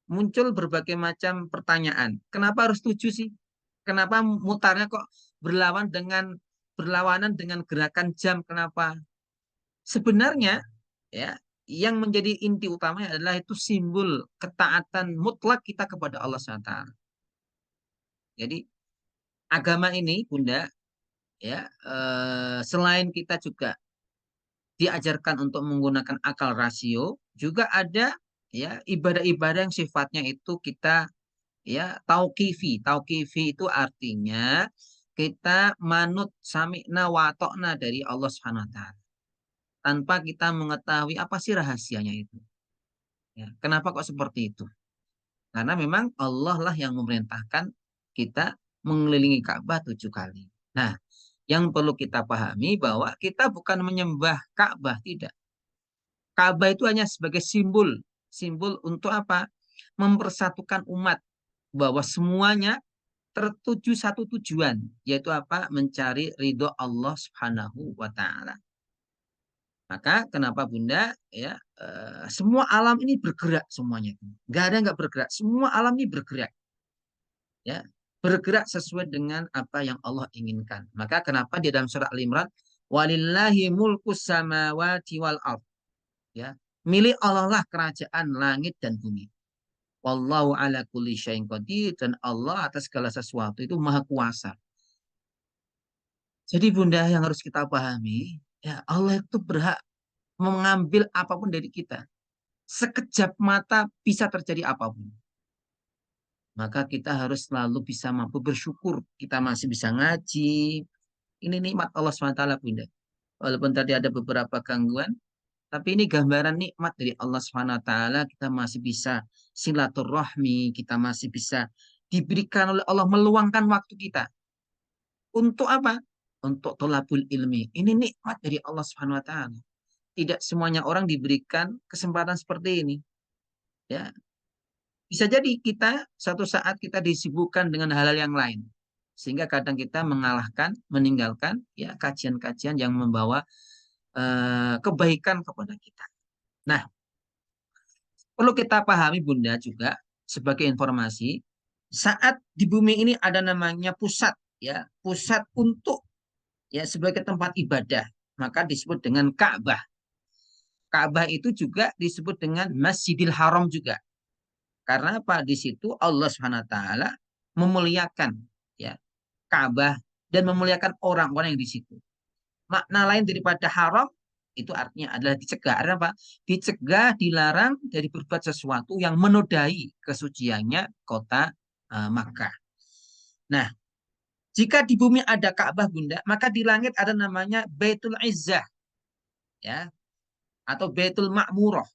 muncul berbagai macam pertanyaan. Kenapa harus 7 sih? Kenapa mutarnya kok berlawanan dengan gerakan jam? Kenapa? Sebenarnya ya yang menjadi inti utamanya adalah itu simbol ketaatan mutlak kita kepada Allah SWT. Jadi agama ini Bunda ya selain kita juga diajarkan untuk menggunakan akal rasio, juga ada ya ibadah-ibadah yang sifatnya itu kita ya tauqifi. Tauqifi itu artinya kita manut sami'na wa ta'na dari Allah Subhanahu wa taala tanpa kita mengetahui apa sih rahasianya itu. Ya, kenapa kok seperti itu? Karena memang Allah lah yang memerintahkan kita mengelilingi Ka'bah 7 kali. Nah, yang perlu kita pahami bahwa kita bukan menyembah Ka'bah, tidak. Ka'bah itu hanya sebagai simbol, simbol untuk apa? Mempersatukan umat bahwa semuanya tertuju satu tujuan, yaitu apa? Mencari ridho Allah Subhanahu wa taala. Maka kenapa Bunda ya semua alam ini bergerak semuanya. Nggak ada yang nggak bergerak. Semua alam ini bergerak ya. Bergerak sesuai dengan apa yang Allah inginkan. Maka kenapa di dalam surah Al-Imran walillahi mulkus samawati wal ard ya. Milik Allah lah kerajaan langit dan bumi. Wallahu ala kulli syai'in qadir dan Allah atas segala sesuatu itu maha kuasa. Jadi Bunda yang harus kita pahami ya Allah itu berhak mengambil apapun dari kita. Sekejap mata bisa terjadi apapun. Maka kita harus selalu bisa mampu bersyukur. Kita masih bisa ngaji. Ini nikmat Allah SWT, Bunda. Walaupun tadi ada beberapa gangguan, tapi ini gambaran nikmat dari Allah SWT. Kita masih bisa silaturahmi, kita masih bisa diberikan oleh Allah meluangkan waktu kita. Untuk apa? Untuk tolabul ilmi. Ini nikmat dari Allah SWT. Tidak semuanya orang diberikan kesempatan seperti ini. Ya, bisa jadi kita satu saat kita disibukkan dengan hal-hal yang lain. Sehingga kadang kita meninggalkan ya kajian-kajian yang membawa kebaikan kepada kita. Nah, perlu kita pahami Bunda juga sebagai informasi, saat di bumi ini ada namanya pusat ya, pusat untuk ya sebagai tempat ibadah, maka disebut dengan Ka'bah. Ka'bah itu juga disebut dengan Masjidil Haram juga. Karena apa? Di situ Allah Subhanahu wa taala memuliakan ya Ka'bah dan memuliakan orang-orang yang di situ. Makna lain daripada haram itu artinya adalah dicegah. Artinya apa? Dicegah, dilarang dari berbuat sesuatu yang menodai kesuciannya kota Makkah. Nah, jika di bumi ada Ka'bah Bunda, maka di langit ada namanya Baitul Izzah ya atau Baitul Ma'murah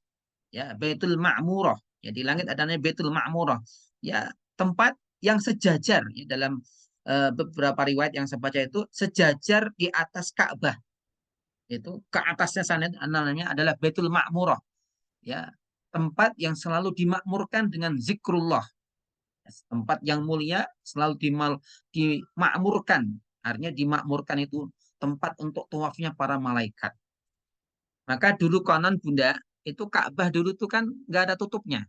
ya, Baitul Ma'murah. Ya di langit ada namanya Baitul Ma'murah. Ya, tempat yang sejajar ya, dalam beberapa riwayat yang saya baca itu sejajar di atas Ka'bah. Itu ke atasnya sana namanya adalah Baitul Ma'murah. Ya, tempat yang selalu dimakmurkan dengan zikrullah. Tempat yang mulia selalu dimakmurkan. Artinya dimakmurkan itu tempat untuk tawafnya para malaikat. Maka dulu konon Bunda, itu Ka'bah dulu tuh kan nggak ada tutupnya.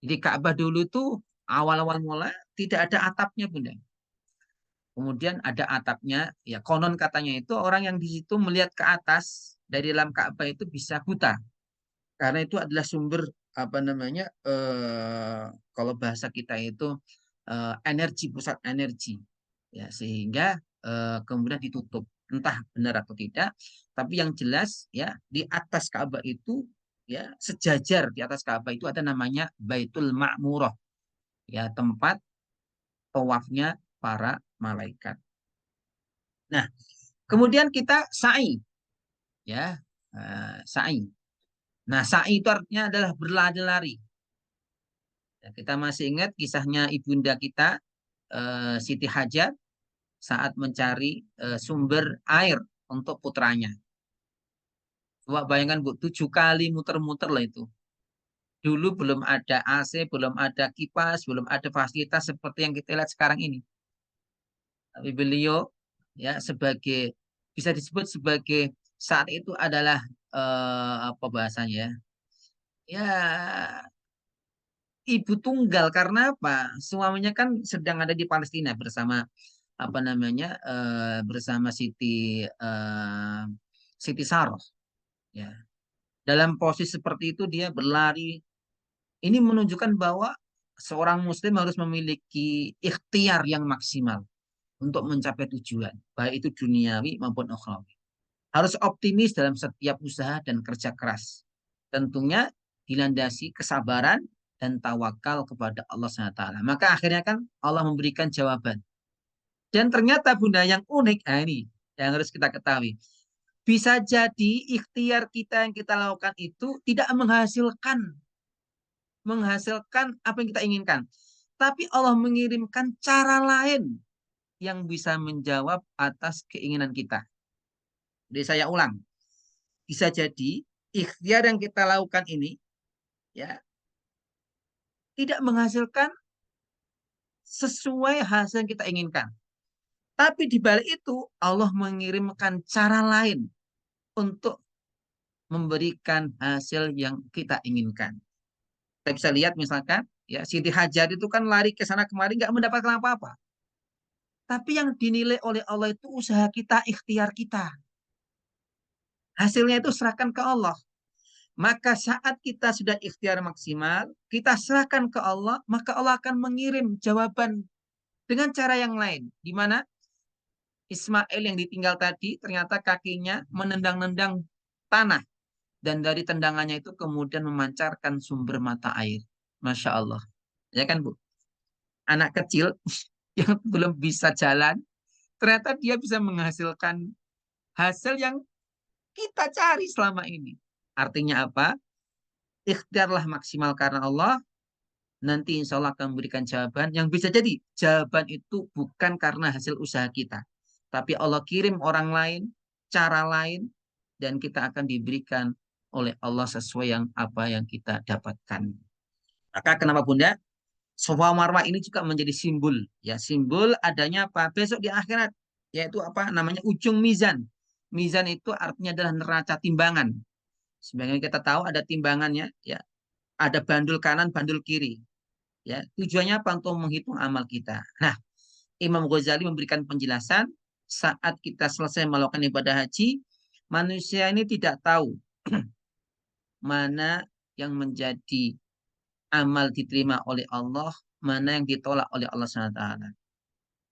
Jadi Ka'bah dulu itu awal-awal mula tidak ada atapnya Bunda. Kemudian ada atapnya, ya konon katanya itu orang yang di situ melihat ke atas dari dalam Ka'bah itu bisa buta. Karena itu adalah sumber apa namanya kalau bahasa kita itu energi, pusat energi. Ya sehingga kemudian ditutup. Entah benar atau tidak, tapi yang jelas ya di atas Ka'bah itu ya sejajar di atas Ka'bah itu ada namanya Baitul Ma'murah. Ya tempat tawafnya para malaikat. Nah, kemudian kita sa'i ya. Sa'i. Nah, sa'i itu artinya adalah berlari-lari. Ya, kita masih ingat kisahnya ibunda kita Siti Hajar saat mencari sumber air untuk putranya. Coba bayangkan Bu, 7 kali muter-muter lah itu. Dulu belum ada AC, belum ada kipas, belum ada fasilitas seperti yang kita lihat sekarang ini. Tapi beliau ya sebagai bisa disebut sebagai saat itu adalah apa bahasanya ya ibu tunggal karena apa? Suaminya kan sedang ada di Palestina bersama apa namanya bersama Siti Saroh ya. Dalam posisi seperti itu dia berlari. Ini menunjukkan bahwa seorang muslim harus memiliki ikhtiar yang maksimal untuk mencapai tujuan, baik itu duniawi maupun ukhrawi. Harus optimis dalam setiap usaha dan kerja keras. Tentunya dilandasi kesabaran dan tawakal kepada Allah SWT. Maka akhirnya kan Allah memberikan jawaban. Dan ternyata Bunda yang unik, nah ini yang harus kita ketahui. Bisa jadi ikhtiar kita yang kita lakukan itu tidak menghasilkan apa yang kita inginkan. Tapi Allah mengirimkan cara lain yang bisa menjawab atas keinginan kita. Jadi saya ulang, bisa jadi ikhtiar yang kita lakukan ini ya tidak menghasilkan sesuai hasil yang kita inginkan. Tapi di balik itu Allah mengirimkan cara lain untuk memberikan hasil yang kita inginkan. Kita bisa lihat misalkan ya Siti Hajar itu kan lari ke sana kemari nggak mendapatkan apa-apa. Tapi yang dinilai oleh Allah itu usaha kita, ikhtiar kita. Hasilnya itu serahkan ke Allah. Maka saat kita sudah ikhtiar maksimal, kita serahkan ke Allah, maka Allah akan mengirim jawaban dengan cara yang lain. Di mana Ismail yang ditinggal tadi ternyata kakinya menendang-nendang tanah. Dan dari tendangannya itu kemudian memancarkan sumber mata air. Masya Allah. Ya kan Bu? Anak kecil yang belum bisa jalan, ternyata dia bisa menghasilkan hasil yang kita cari selama ini. Artinya apa? Ikhtiarlah maksimal karena Allah, nanti insya Allah akan memberikan jawaban yang bisa jadi jawaban itu bukan karena hasil usaha kita. Tapi Allah kirim orang lain, cara lain, dan kita akan diberikan oleh Allah sesuai yang apa yang kita dapatkan. Maka kenapa Bunda? Safa Marwah ini juga menjadi simbol, ya simbol adanya apa? Besok di akhirat, yaitu apa namanya ujung mizan. Mizan itu artinya adalah neraca timbangan. Sebenarnya kita tahu ada timbangannya, ya ada bandul kanan, bandul kiri. Ya, tujuannya apa untuk menghitung amal kita. Nah, Imam Ghazali memberikan penjelasan saat kita selesai melakukan ibadah haji, manusia ini tidak tahu mana yang menjadi amal diterima oleh Allah, mana yang ditolak oleh Allah SWT.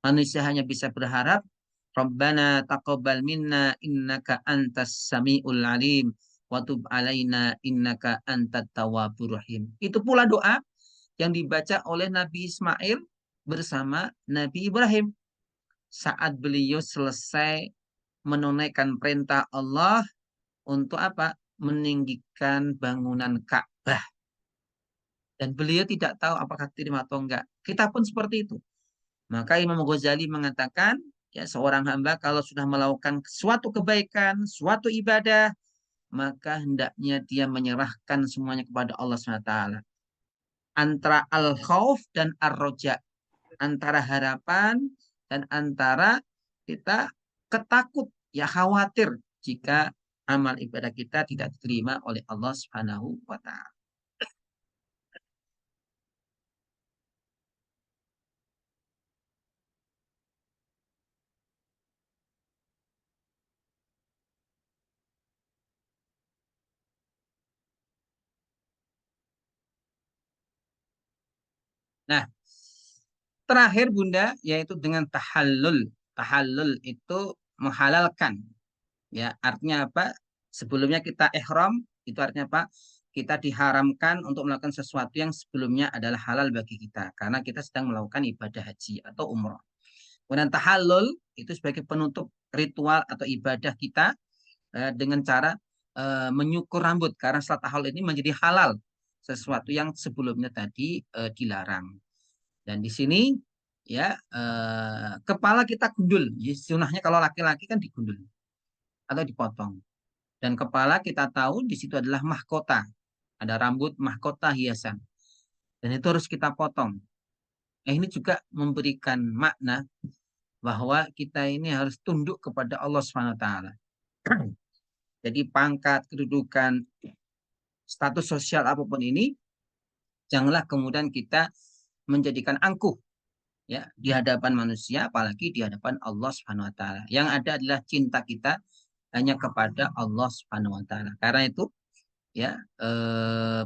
Manusia hanya bisa berharap, Rabbana taqabbal minna innaka antas sami'ul alim wa tub alaina innaka antat tawwabur rahim. Itu pula doa yang dibaca oleh Nabi Ismail bersama Nabi Ibrahim saat beliau selesai menunaikan perintah Allah untuk apa? Meninggikan bangunan Ka'bah. Dan beliau tidak tahu apakah terima atau enggak. Kita pun seperti itu. Maka Imam Ghazali mengatakan, ya seorang hamba kalau sudah melakukan suatu kebaikan, suatu ibadah, maka hendaknya dia menyerahkan semuanya kepada Allah SWT. Antara al-khauf dan ar-roja. Antara harapan dan antara kita ketakut, ya khawatir jika amal ibadah kita tidak diterima oleh Allah Subhanahu wa taala. Nah, terakhir Bunda yaitu dengan tahallul. Tahallul itu menghalalkan. Ya, artinya apa? Sebelumnya kita ihram, itu artinya apa? Kita diharamkan untuk melakukan sesuatu yang sebelumnya adalah halal bagi kita karena kita sedang melakukan ibadah haji atau umroh. Kemudian tahallul itu sebagai penutup ritual atau ibadah kita dengan cara menyukur rambut karena setelah tahallul ini menjadi halal sesuatu yang sebelumnya tadi dilarang. Dan di sini ya kepala kita gundul. Sunahnya kalau laki-laki kan digundul atau dipotong. Dan kepala kita tahu di situ adalah mahkota. Ada rambut mahkota hiasan. Dan itu harus kita potong. Ini juga memberikan makna bahwa kita ini harus tunduk kepada Allah SWT. Jadi pangkat, kedudukan, status sosial apapun ini, janganlah kemudian kita menjadikan angkuh ya di hadapan manusia, apalagi di hadapan Allah Subhanahu Wa Taala. Yang ada adalah cinta kita hanya kepada Allah Subhanahu Wa Taala. Karena itu ya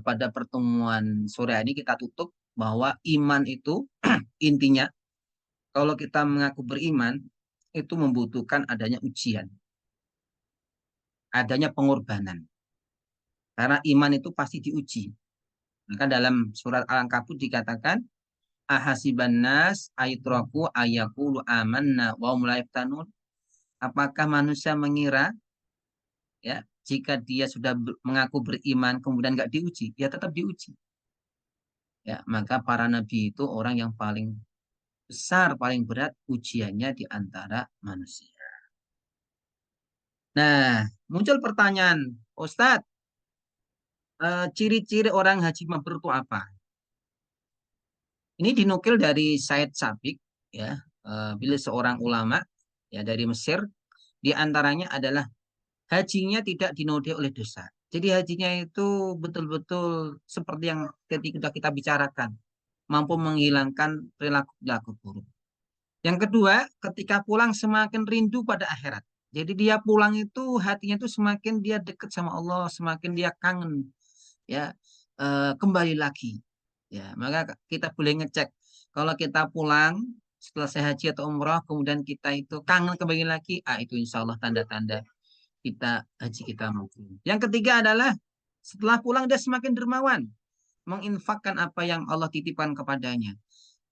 pada pertemuan sore ini kita tutup bahwa iman itu intinya kalau kita mengaku beriman itu membutuhkan adanya ujian, adanya pengorbanan. Karena iman itu pasti diuji. Maka dalam surat Al-Ankabut dikatakan ahasiban nas aitraku ayakulu amanna wa hum la yaftanun. Apakah manusia mengira ya jika dia sudah mengaku beriman kemudian nggak diuji, dia tetap diuji. Ya, maka para nabi itu orang yang paling besar, paling berat ujiannya di antara manusia. Nah, muncul pertanyaan, Ustadz, ciri-ciri orang haji mabrur itu apa? Ini dinukil dari Said Sabiq, ya, beliau seorang ulama ya dari Mesir. Di antaranya adalah hajinya tidak dinodai oleh dosa. Jadi hajinya itu betul-betul seperti yang ketika kita bicarakan, mampu menghilangkan perilaku-perilaku buruk. Yang kedua, ketika pulang semakin rindu pada akhirat. Jadi dia pulang itu hatinya itu semakin dia dekat sama Allah, semakin dia kangen, ya, kembali lagi. Ya, maka kita boleh ngecek kalau kita pulang setelah haji atau umrah, kemudian kita itu kangen kembali lagi, itu insya Allah tanda-tanda kita haji kita mabrur. Yang ketiga adalah setelah pulang dia semakin dermawan, menginfakkan apa yang Allah titipkan kepadanya.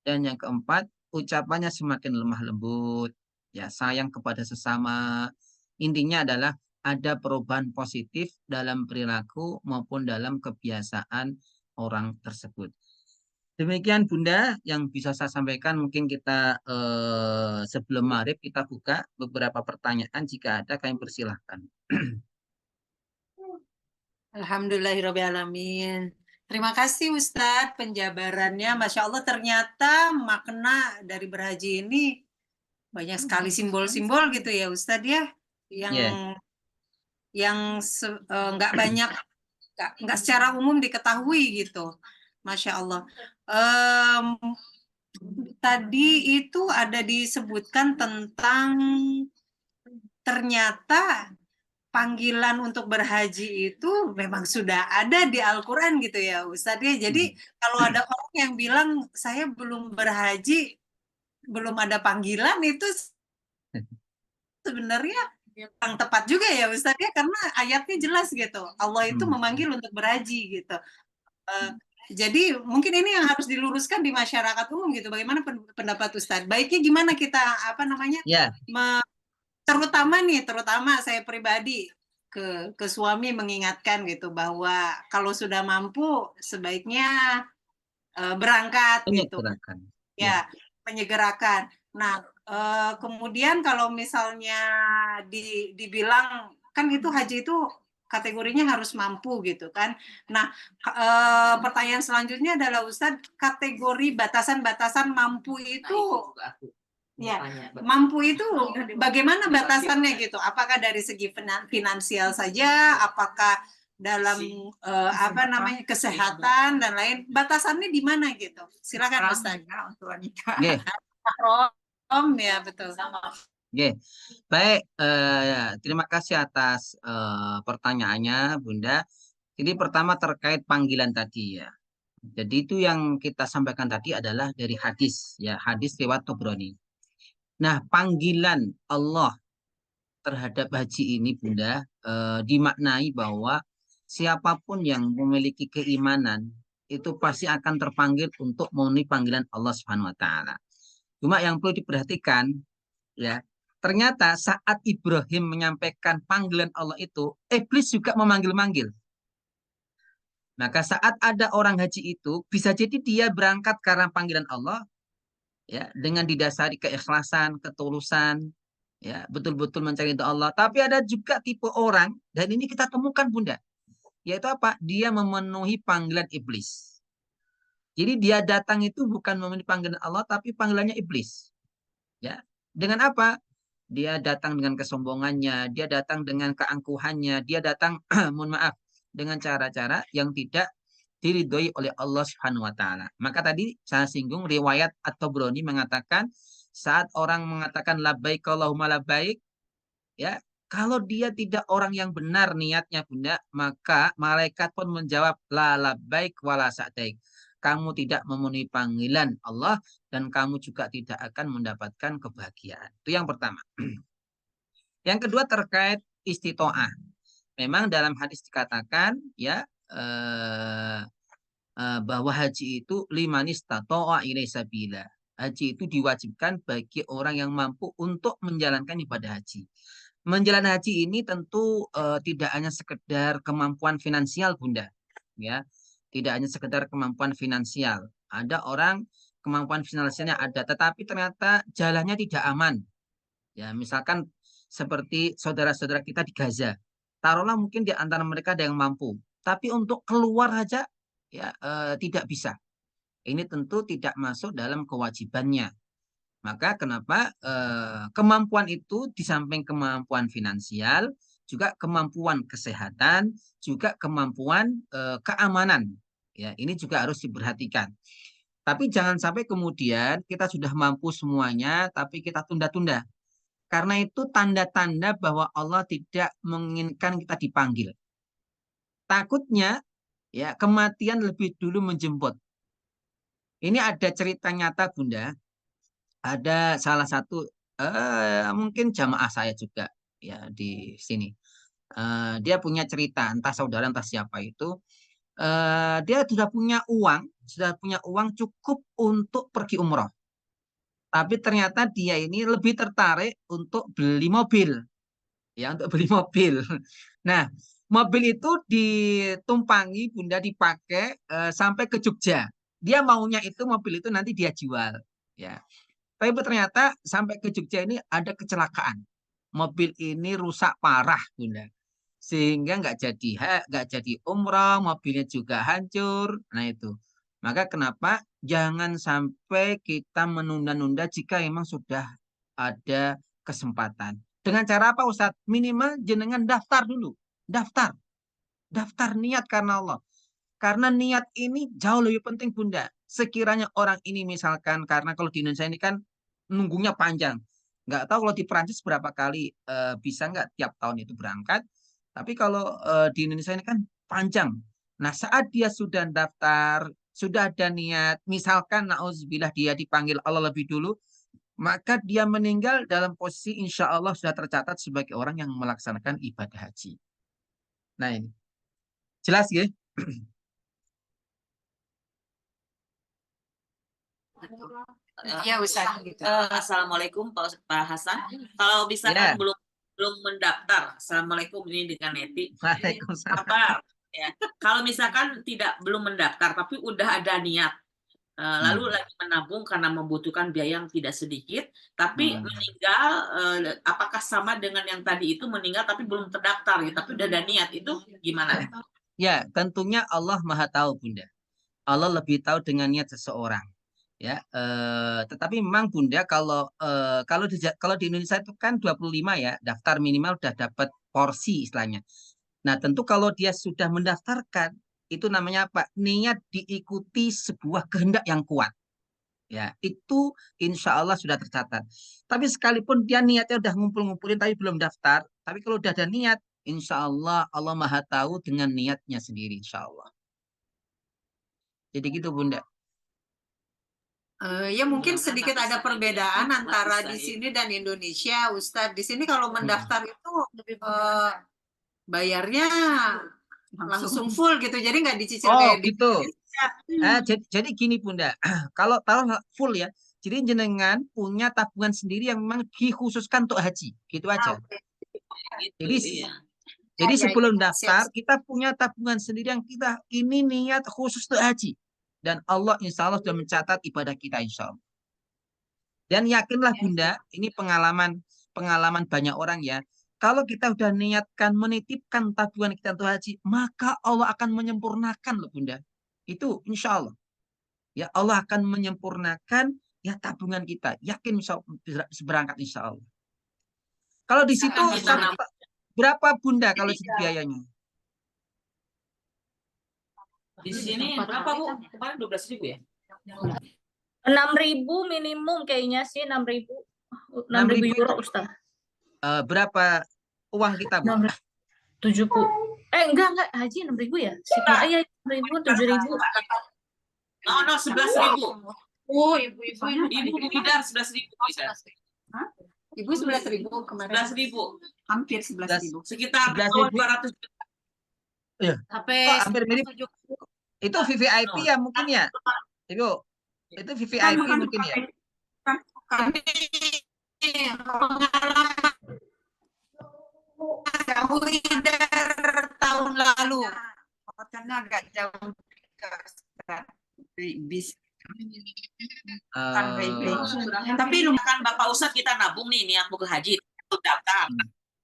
Dan yang keempat, ucapannya semakin lemah lembut, ya sayang kepada sesama. Intinya adalah ada perubahan positif dalam perilaku maupun dalam kebiasaan orang tersebut. Demikian Bunda yang bisa saya sampaikan. Mungkin kita sebelum maghrib kita buka beberapa pertanyaan. Jika ada kami persilahkan. Alhamdulillahirrahmanirrahim. Terima kasih Ustadz penjabarannya. Masya Allah ternyata makna dari berhaji ini banyak sekali simbol-simbol gitu ya Ustadz ya. Yang Ya, nggak banyak, nggak secara umum diketahui gitu. Masya Allah. Tadi itu ada disebutkan tentang ternyata panggilan untuk berhaji itu memang sudah ada di Al-Quran gitu ya Ustadz ya. Jadi kalau ada orang yang bilang saya belum berhaji, belum ada panggilan, itu sebenarnya yang tepat juga ya Ustadz ya, karena ayatnya jelas gitu. Allah itu memanggil untuk berhaji gitu. Jadi mungkin ini yang harus diluruskan di masyarakat umum gitu. Bagaimana pendapat Ustadz? Baiknya gimana kita ya, terutama saya pribadi ke suami mengingatkan gitu bahwa kalau sudah mampu sebaiknya berangkat gitu penyegerakan. Ya, ya, menyegerakan. Nah, kemudian kalau misalnya dibilang kan itu haji itu kategorinya harus mampu gitu kan. Nah, pertanyaan selanjutnya adalah Ustadz, kategori batasan-batasan mampu itu ya, mampu itu bagaimana batasannya gitu? Apakah dari segi finansial saja? Apakah dalam kesehatan dan lain? Batasannya di mana gitu? Silakan Ustaz. Untuk wanita. oke, Ya betul. oke. Baik, ya, terima kasih atas pertanyaannya, Bunda. Jadi pertama terkait panggilan tadi ya. Jadi itu yang kita sampaikan tadi adalah dari hadis, ya, hadis riwayat Tabrani. Nah, panggilan Allah terhadap haji ini, Bunda, dimaknai bahwa siapapun yang memiliki keimanan itu pasti akan terpanggil untuk memenuhi panggilan Allah Subhanahu wa taala. Cuma yang perlu diperhatikan, ya, ternyata saat Ibrahim menyampaikan panggilan Allah itu, iblis juga memanggil-manggil. Maka saat ada orang haji itu, bisa jadi dia berangkat karena panggilan Allah, ya, dengan didasari keikhlasan, ketulusan, ya, betul-betul mencari ridho Allah. Tapi ada juga tipe orang, dan ini kita temukan Bunda, yaitu apa? Dia memenuhi panggilan iblis. Jadi dia datang itu bukan memenuhi panggilan Allah, tapi panggilannya iblis. Ya, dengan apa? Dia datang dengan kesombongannya, dia datang dengan keangkuhannya, dia datang, mohon maaf, dengan cara-cara yang tidak diridhoi oleh Allah Subhanahu wa taala. Maka tadi saya singgung riwayat At-Tabrani mengatakan saat orang mengatakan labbaik Allahumma labbaik, ya, kalau dia tidak orang yang benar niatnya Bunda, maka malaikat pun menjawab la labbaik wala sa'daik. Kamu tidak memenuhi panggilan Allah dan kamu juga tidak akan mendapatkan kebahagiaan. Itu yang pertama. Yang kedua terkait istitoah. Memang dalam hadis dikatakan ya bahwa haji itu limanis tatoa sabila. Haji itu diwajibkan bagi orang yang mampu untuk menjalankan ibadah haji. Menjalankan haji ini tentu tidak hanya sekedar kemampuan finansial, Bunda. Ya, tidak hanya sekedar kemampuan finansial. Ada orang kemampuan finansialnya ada, tetapi ternyata jalannya tidak aman. Ya, misalkan seperti saudara-saudara kita di Gaza. Taruhlah mungkin di antara mereka ada yang mampu, tapi untuk keluar saja ya tidak bisa. ini tentu tidak masuk dalam kewajibannya. Maka kenapa kemampuan itu di samping kemampuan finansial, juga kemampuan kesehatan, juga kemampuan keamanan. Ya, ini juga harus diperhatikan. Tapi jangan sampai kemudian kita sudah mampu semuanya, tapi kita tunda-tunda. Karena itu tanda-tanda bahwa Allah tidak menginginkan kita dipanggil. Takutnya ya kematian lebih dulu menjemput. Ini ada cerita nyata Bunda. Ada salah satu mungkin jamaah saya juga ya di sini. Dia punya cerita entah saudara entah siapa itu. Dia sudah punya uang cukup untuk pergi umroh. Tapi ternyata dia ini lebih tertarik untuk beli mobil, ya untuk beli mobil. Nah, mobil itu ditumpangi Bunda dipakai sampai ke Jogja. Dia maunya itu mobil itu nanti dia jual, ya. Tapi ternyata sampai ke Jogja ini ada kecelakaan. Mobil ini rusak parah, Bunda. Sehingga nggak jadi umroh, mobilnya juga hancur. Nah itu. Maka kenapa jangan sampai kita menunda-nunda jika memang sudah ada kesempatan. Dengan cara apa Ustadz? Minimal jenengan daftar dulu. Daftar. Daftar niat karena Allah. Karena niat ini jauh lebih penting Bunda. Sekiranya orang ini misalkan, karena kalau di Indonesia ini kan nunggunya panjang. Nggak tahu kalau di Perancis berapa kali bisa nggak tiap tahun itu berangkat. Tapi kalau di Indonesia ini kan panjang. Nah saat dia sudah daftar, sudah ada niat, misalkan nauzubillah dia dipanggil Allah lebih dulu, maka dia meninggal dalam posisi insya Allah sudah tercatat sebagai orang yang melaksanakan ibadah haji. Nah ini, jelas ya? Iya Ustaz. Assalamualaikum Pak Hasan. Kalau misalkan Ya. belum mendaftar, Assalamualaikum ini dengan Neti. Waalaikumsalam. Apa ya? Kalau misalkan belum mendaftar tapi udah ada niat, lalu lagi menabung karena membutuhkan biaya yang tidak sedikit, tapi meninggal, apakah sama dengan yang tadi itu meninggal tapi belum terdaftar ya, tapi udah ada niat, itu gimana? Ya, tentunya Allah Maha tahu, Bunda. Allah lebih tahu dengan niat seseorang. Ya, tetapi memang Bunda kalau di Indonesia itu kan 25 ya, daftar minimal udah dapat porsi istilahnya. Nah, tentu kalau dia sudah mendaftarkan, itu namanya apa? Niat diikuti sebuah kehendak yang kuat. Ya, itu insya Allah sudah tercatat. Tapi sekalipun dia niatnya udah ngumpul-ngumpulin tapi belum daftar, tapi kalau udah ada niat, insya Allah Allah Maha tahu dengan niatnya sendiri, insya Allah. Jadi gitu Bunda. Ya mungkin sedikit ada perbedaan antara di sini dan Indonesia, Ustadz. Di sini kalau mendaftar itu bayarnya langsung full gitu, jadi nggak dicicil kayak di gitu. Indonesia. Jadi gini Bunda, kalau taruh full ya, jadi jenengan punya tabungan sendiri yang memang dikhususkan untuk haji, gitu aja. Jadi sebelum daftar kita punya tabungan sendiri yang kita ini niat khusus untuk haji. Dan Allah insya Allah sudah mencatat ibadah kita insya Allah. Dan yakinlah Bunda, ini pengalaman banyak orang ya. Kalau kita sudah niatkan menitipkan tabungan kita untuk haji, maka Allah akan menyempurnakan loh Bunda. Itu insya Allah. Ya Allah akan menyempurnakan ya tabungan kita. Yakin insya Allah, berangkat insya Allah. Kalau di situ berapa Bunda kalau situ biayanya? Di sini berapa Bu? Kemarin 12.000 ya? 6.000 minimum kayaknya sih, 6.000 euro Ustaz. Berapa uang kita Bu? 70. Enggak haji 6.000 ya? Iya 6.000, 7.000. No 11.000. Oh, ibu Bidar 11.000. Ibu 11.000 kemarin. 11.000. Hampir 11.000. Sekitar 200. Iya. Hampir mirip. Itu VVIP ya mungkin ya, Ibu. Itu VVIP mungkin ya. Kami pengalaman jauh dari tahun lalu. Hotelnya agak jauh. Tapi lumayan Bapak Ustadz kita nabung nih niat mau ke haji, daftar.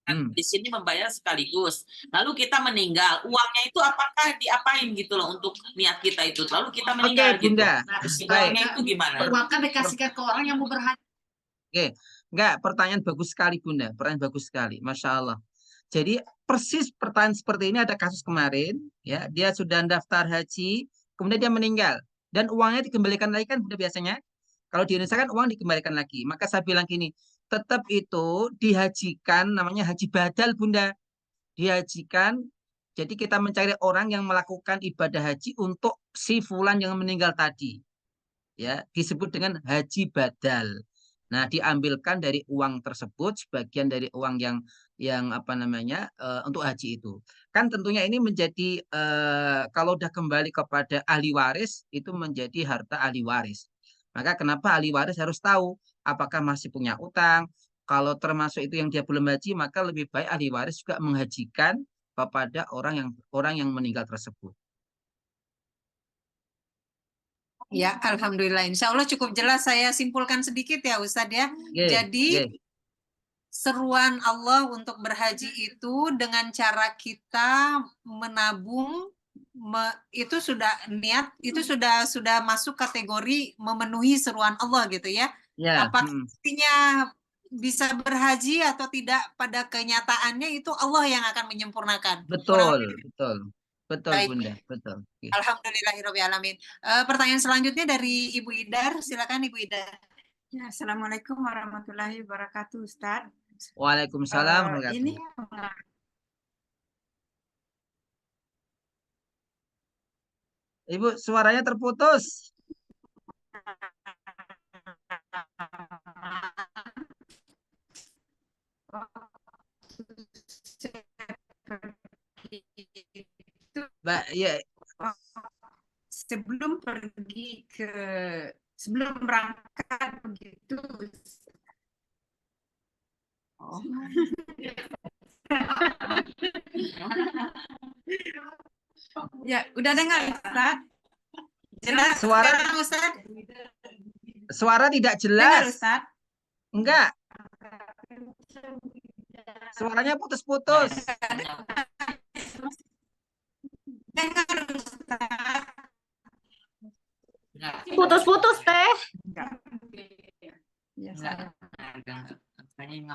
Di sini membayar sekaligus. Lalu kita meninggal, uangnya itu apakah diapain gitu loh untuk niat kita itu? Lalu kita meninggal gitu. Bunda. Nah, Baik. uangnya itu gimana? Uangnya dikasihkan ke orang yang mau berhaji. Oke, enggak, pertanyaan bagus sekali Bunda, pertanyaan bagus sekali, Masya Allah. Jadi persis pertanyaan seperti ini ada kasus kemarin, ya, dia sudah daftar haji, kemudian dia meninggal, dan uangnya dikembalikan lagi kan Bunda biasanya. Kalau di Indonesia kan uang dikembalikan lagi, maka saya bilang gini, tetap itu dihajikan, namanya haji badal Bunda, dihajikan. Jadi kita mencari orang yang melakukan ibadah haji untuk si fulan yang meninggal tadi, ya, disebut dengan haji badal. Nah, diambilkan dari uang tersebut sebagian dari uang yang apa namanya untuk haji itu. Kan tentunya ini menjadi kalau udah kembali kepada ahli waris itu menjadi harta ahli waris. Maka kenapa ahli waris harus tahu apakah masih punya utang? Kalau termasuk itu yang dia belum haji, maka lebih baik ahli waris juga menghajikan kepada orang yang meninggal tersebut. Ya, alhamdulillah. Insya Allah cukup jelas. Saya simpulkan sedikit ya, Ustadz ya. Jadi seruan Allah untuk berhaji itu dengan cara kita menabung, itu sudah niat, itu sudah masuk kategori memenuhi seruan Allah gitu ya. Apakah artinya bisa berhaji atau tidak, pada kenyataannya itu Allah yang akan menyempurnakan. Betul. Baik. Bunda, betul. Alhamdulillahirobbilalamin. Pertanyaan selanjutnya dari Ibu Idar, silakan Ibu Idar. Ya, Assalamualaikum warahmatullahi wabarakatuh, Ustadz. Waalaikumsalam. Ini Ibu, suaranya terputus. Mbak, ya. Sebelum berangkat begitu. Ya, udah dengar Ustaz? Jelas Suara tidak jelas. Dengar Ustaz? Enggak. Suaranya putus-putus. Dengar Ustaz. Putus-putus teh. Ya,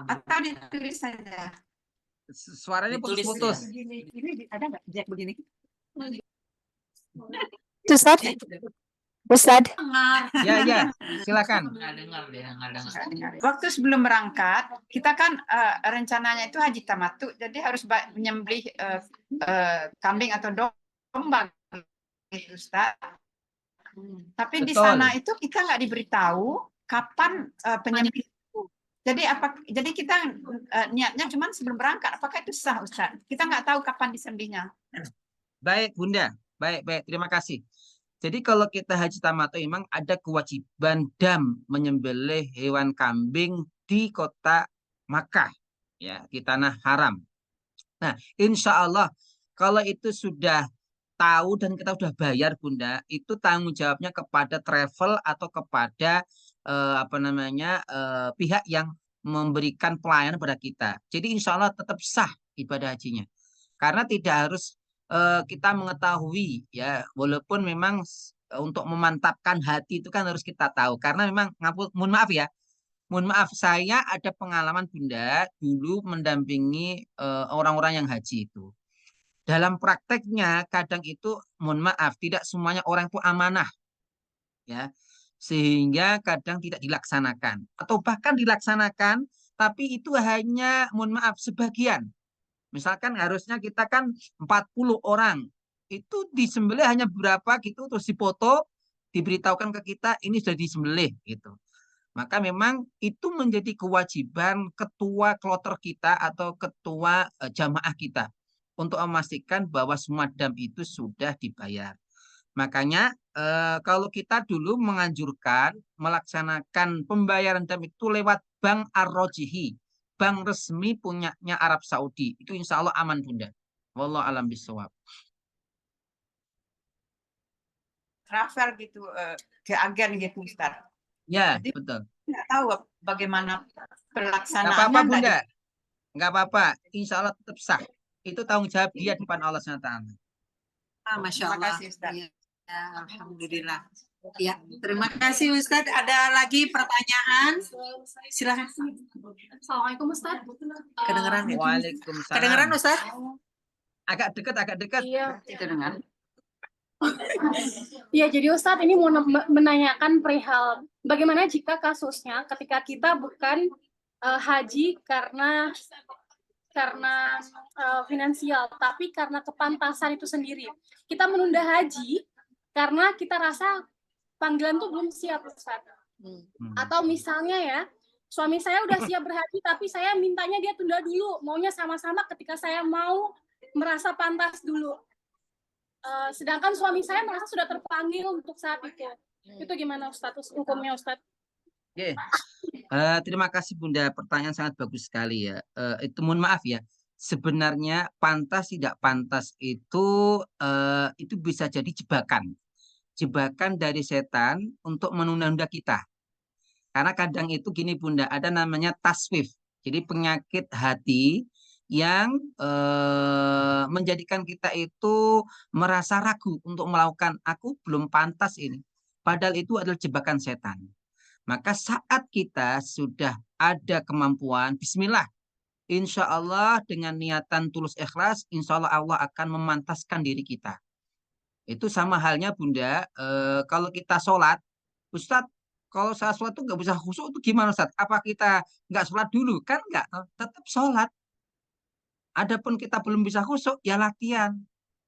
Atau ditulis saja. Suaranya putus-putus. Ini ada nggak Jack begini? Ustaz? Ya, silakan. Waktu sebelum berangkat, kita kan rencananya itu haji tamattu, jadi harus menyembelih kambing atau domba, Ustaz. Tapi di sana itu kita nggak diberitahu kapan penyembelihan itu. Jadi kita niatnya cuma sebelum berangkat. Apakah itu sah, Ustaz? Kita nggak tahu kapan disembelihnya. Baik, Bunda. Baik. Terima kasih. Jadi kalau kita haji tamattu memang ada kewajiban dam menyembelih hewan kambing di kota Makkah, ya, di tanah haram. Nah, insya Allah kalau itu sudah tahu dan kita sudah bayar Bunda, itu tanggung jawabnya kepada travel atau kepada pihak yang memberikan pelayanan pada kita. Jadi insya Allah tetap sah ibadah hajinya. Karena tidak harus kita mengetahui, ya, walaupun memang untuk memantapkan hati itu kan harus kita tahu. Karena memang mohon maaf saya ada pengalaman Bunda dulu mendampingi orang-orang yang haji itu. Dalam prakteknya kadang itu mohon maaf tidak semuanya orang itu amanah, ya, sehingga kadang tidak dilaksanakan atau bahkan dilaksanakan tapi itu hanya mohon maaf sebagian. Misalkan harusnya kita kan 40 orang, itu disembelih hanya berapa gitu, terus dipoto, diberitahukan ke kita ini sudah disembelih gitu. Maka memang itu menjadi kewajiban ketua kloter kita atau ketua jamaah kita untuk memastikan bahwa semua dam itu sudah dibayar. Makanya kalau kita dulu menganjurkan melaksanakan pembayaran dam itu lewat Bank Ar-Rojihi, bank resmi punyanya Arab Saudi. Itu insya Allah aman Bunda. Wallahu alam bisawab. Travel gitu ke agen gitu, Ustaz. Ya, jadi, betul. Nggak tahu bagaimana pelaksanaannya. Nggak apa-apa Bunda. Nggak apa-apa, insya Allah tetap sah. Itu tanggung jawab dia di depan Allah SWT. Masya Terima Allah. kasih, Ustaz. Ya, alhamdulillah. Ya, terima kasih Ustadz. Ada lagi pertanyaan? Silahkan. Assalamualaikum Ustaz. Kedengeran ya? Waalaikumsalam. Kedengeran Ustadz? Agak dekat. Iya. Itu dengan Ya, jadi Ustadz ini mau menanyakan perihal bagaimana jika kasusnya ketika kita bukan haji karena finansial, tapi karena kepantasan itu sendiri. Kita menunda haji karena kita rasa panggilan tuh belum siap, Ustadz. Atau misalnya ya, suami saya udah siap berhaji, tapi saya mintanya dia tunda dulu, maunya sama-sama ketika saya mau merasa pantas dulu. Sedangkan suami saya merasa sudah terpanggil untuk saat itu. Itu gimana Ustadz, hukumnya Ustadz? Oke. Terima kasih Bunda, pertanyaan sangat bagus sekali ya. Itu mohon maaf ya. Sebenarnya pantas tidak pantas itu bisa jadi jebakan dari setan untuk menunda-nunda kita. Karena kadang itu gini Bunda, ada namanya taswif. Jadi penyakit hati yang menjadikan kita itu merasa ragu untuk melakukan, aku belum pantas ini. Padahal itu adalah jebakan setan. Maka saat kita sudah ada kemampuan, bismillah, insya Allah dengan niatan tulus ikhlas, insya Allah Allah akan memantaskan diri kita. Itu sama halnya Bunda, kalau kita sholat, Ustadz, kalau saya sholat itu nggak bisa khusyuk itu gimana Ustadz? Apa kita nggak sholat dulu? Kan nggak, tetap sholat. Adapun kita belum bisa khusyuk, ya latihan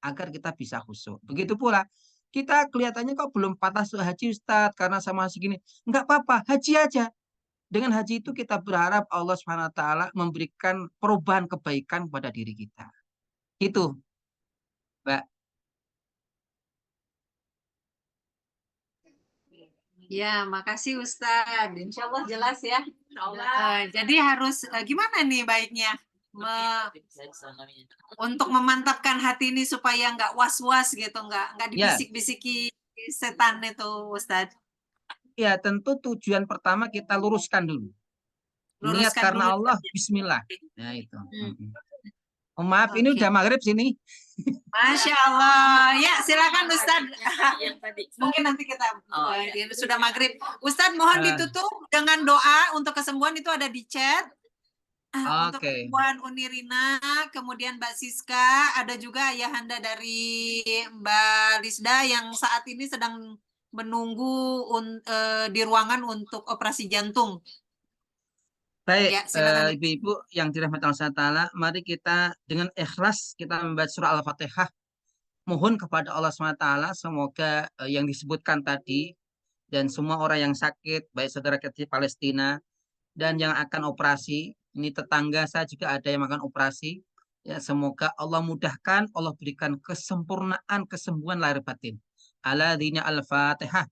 agar kita bisa khusyuk. Begitu pula, kita kelihatannya kok belum pantas haji Ustadz karena sama segini. Nggak apa-apa, haji aja. Dengan haji itu kita berharap Allah SWT memberikan perubahan kebaikan kepada diri kita. Itu, Mbak. Ya, makasih Ustadz. Insya Allah jelas ya. Jadi harus gimana nih baiknya untuk memantapkan hati ini supaya nggak was-was gitu, nggak dibisik-bisiki setan itu Ustadz. Ya, tentu tujuan pertama kita luruskan dulu. Niat karena Allah, bismillah. Nah, itu. Maaf, ini udah maghrib sini. Masya Allah. Ya, silakan Ustadz. Mungkin nanti kita sudah maghrib. Ustadz, mohon ditutup dengan doa untuk kesembuhan, itu ada di chat. Untuk kesembuhan Unirina, kemudian Mbak Siska, ada juga ayahanda dari Mbak Lisda yang saat ini sedang menunggu di ruangan untuk operasi jantung. Baik, Ya, Ibu-ibu yang dirahmati Allah Ta'ala, mari kita dengan ikhlas kita membaca surah Al-Fatihah. Mohon kepada Allah SWT semoga yang disebutkan tadi dan semua orang yang sakit, baik saudara kita di Palestina dan yang akan operasi, ini tetangga saya juga ada yang akan operasi. Ya, semoga Allah mudahkan, Allah berikan kesempurnaan kesembuhan lahir batin. Alladzina Al-Fatihah.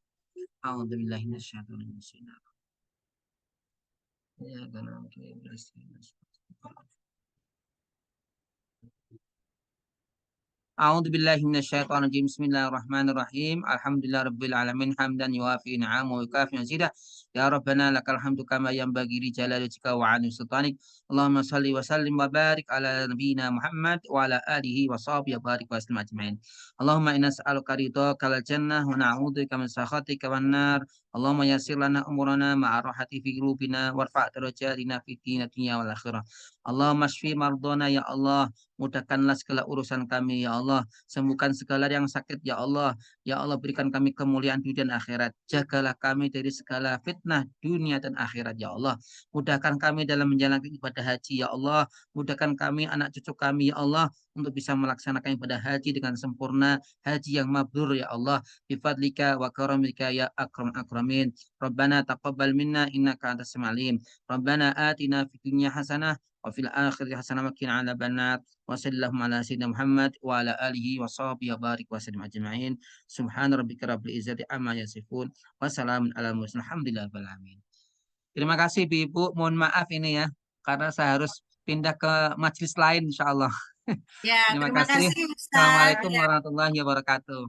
A'udzubillahi minasyaitonir rajim. Ya, karena أعوذ بالله من الشيطان الرجيم بسم الله الرحمن الرحيم الحمد لله رب العالمين حمدا يوافي نعمه ويكافئ مزيدا يا ربنا لك الحمد كما ينبغي لجلال وجهك وعظيم سلطانك اللهم صل وسلم وبارك على نبينا محمد وعلى آله وصحبه وبارك وسلم أجمعين اللهم إنا نسألك رضاك الجنة ونعوذ بك من سخطك والنار اللهم يسر لنا أمورنا مع الراحة في قلوبنا وارفع درجاتنا في الدين الدنيا والآخرة اللهم اشف مرضانا يا الله mudahkanlah segala urusan kami ya Allah, sembuhkan segala yang sakit ya Allah, berikan kami kemuliaan dunia dan akhirat, jagalah kami dari segala fitnah dunia dan akhirat ya Allah, mudahkan kami dalam menjalankan ibadah haji ya Allah, mudahkan kami anak cucu kami ya Allah untuk bisa melaksanakan ibadah haji dengan sempurna, haji yang mabrur ya Allah, bifadlika wa karamika ya akram akramin, Rabbana taqabbal minna innaka antas samiul alim, Rabbana atina fid dunya hasanah wa fil akhirati hasanah wa qina adzabannar wa sallallahu ala sayyidina Muhammad wa ala alihi wa sahbihi wa barik wa sallim ajma'in subhana rabbika rabbil izzati amma yasifun wa salamun ala mursalin alhamdulillahi rabbil alamin. Terima kasih Ibu, mohon maaf ini ya karena saya harus pindah ke majelis lain insyaallah. Ya, Terima kasih. Assalamualaikum warahmatullahi wabarakatuh.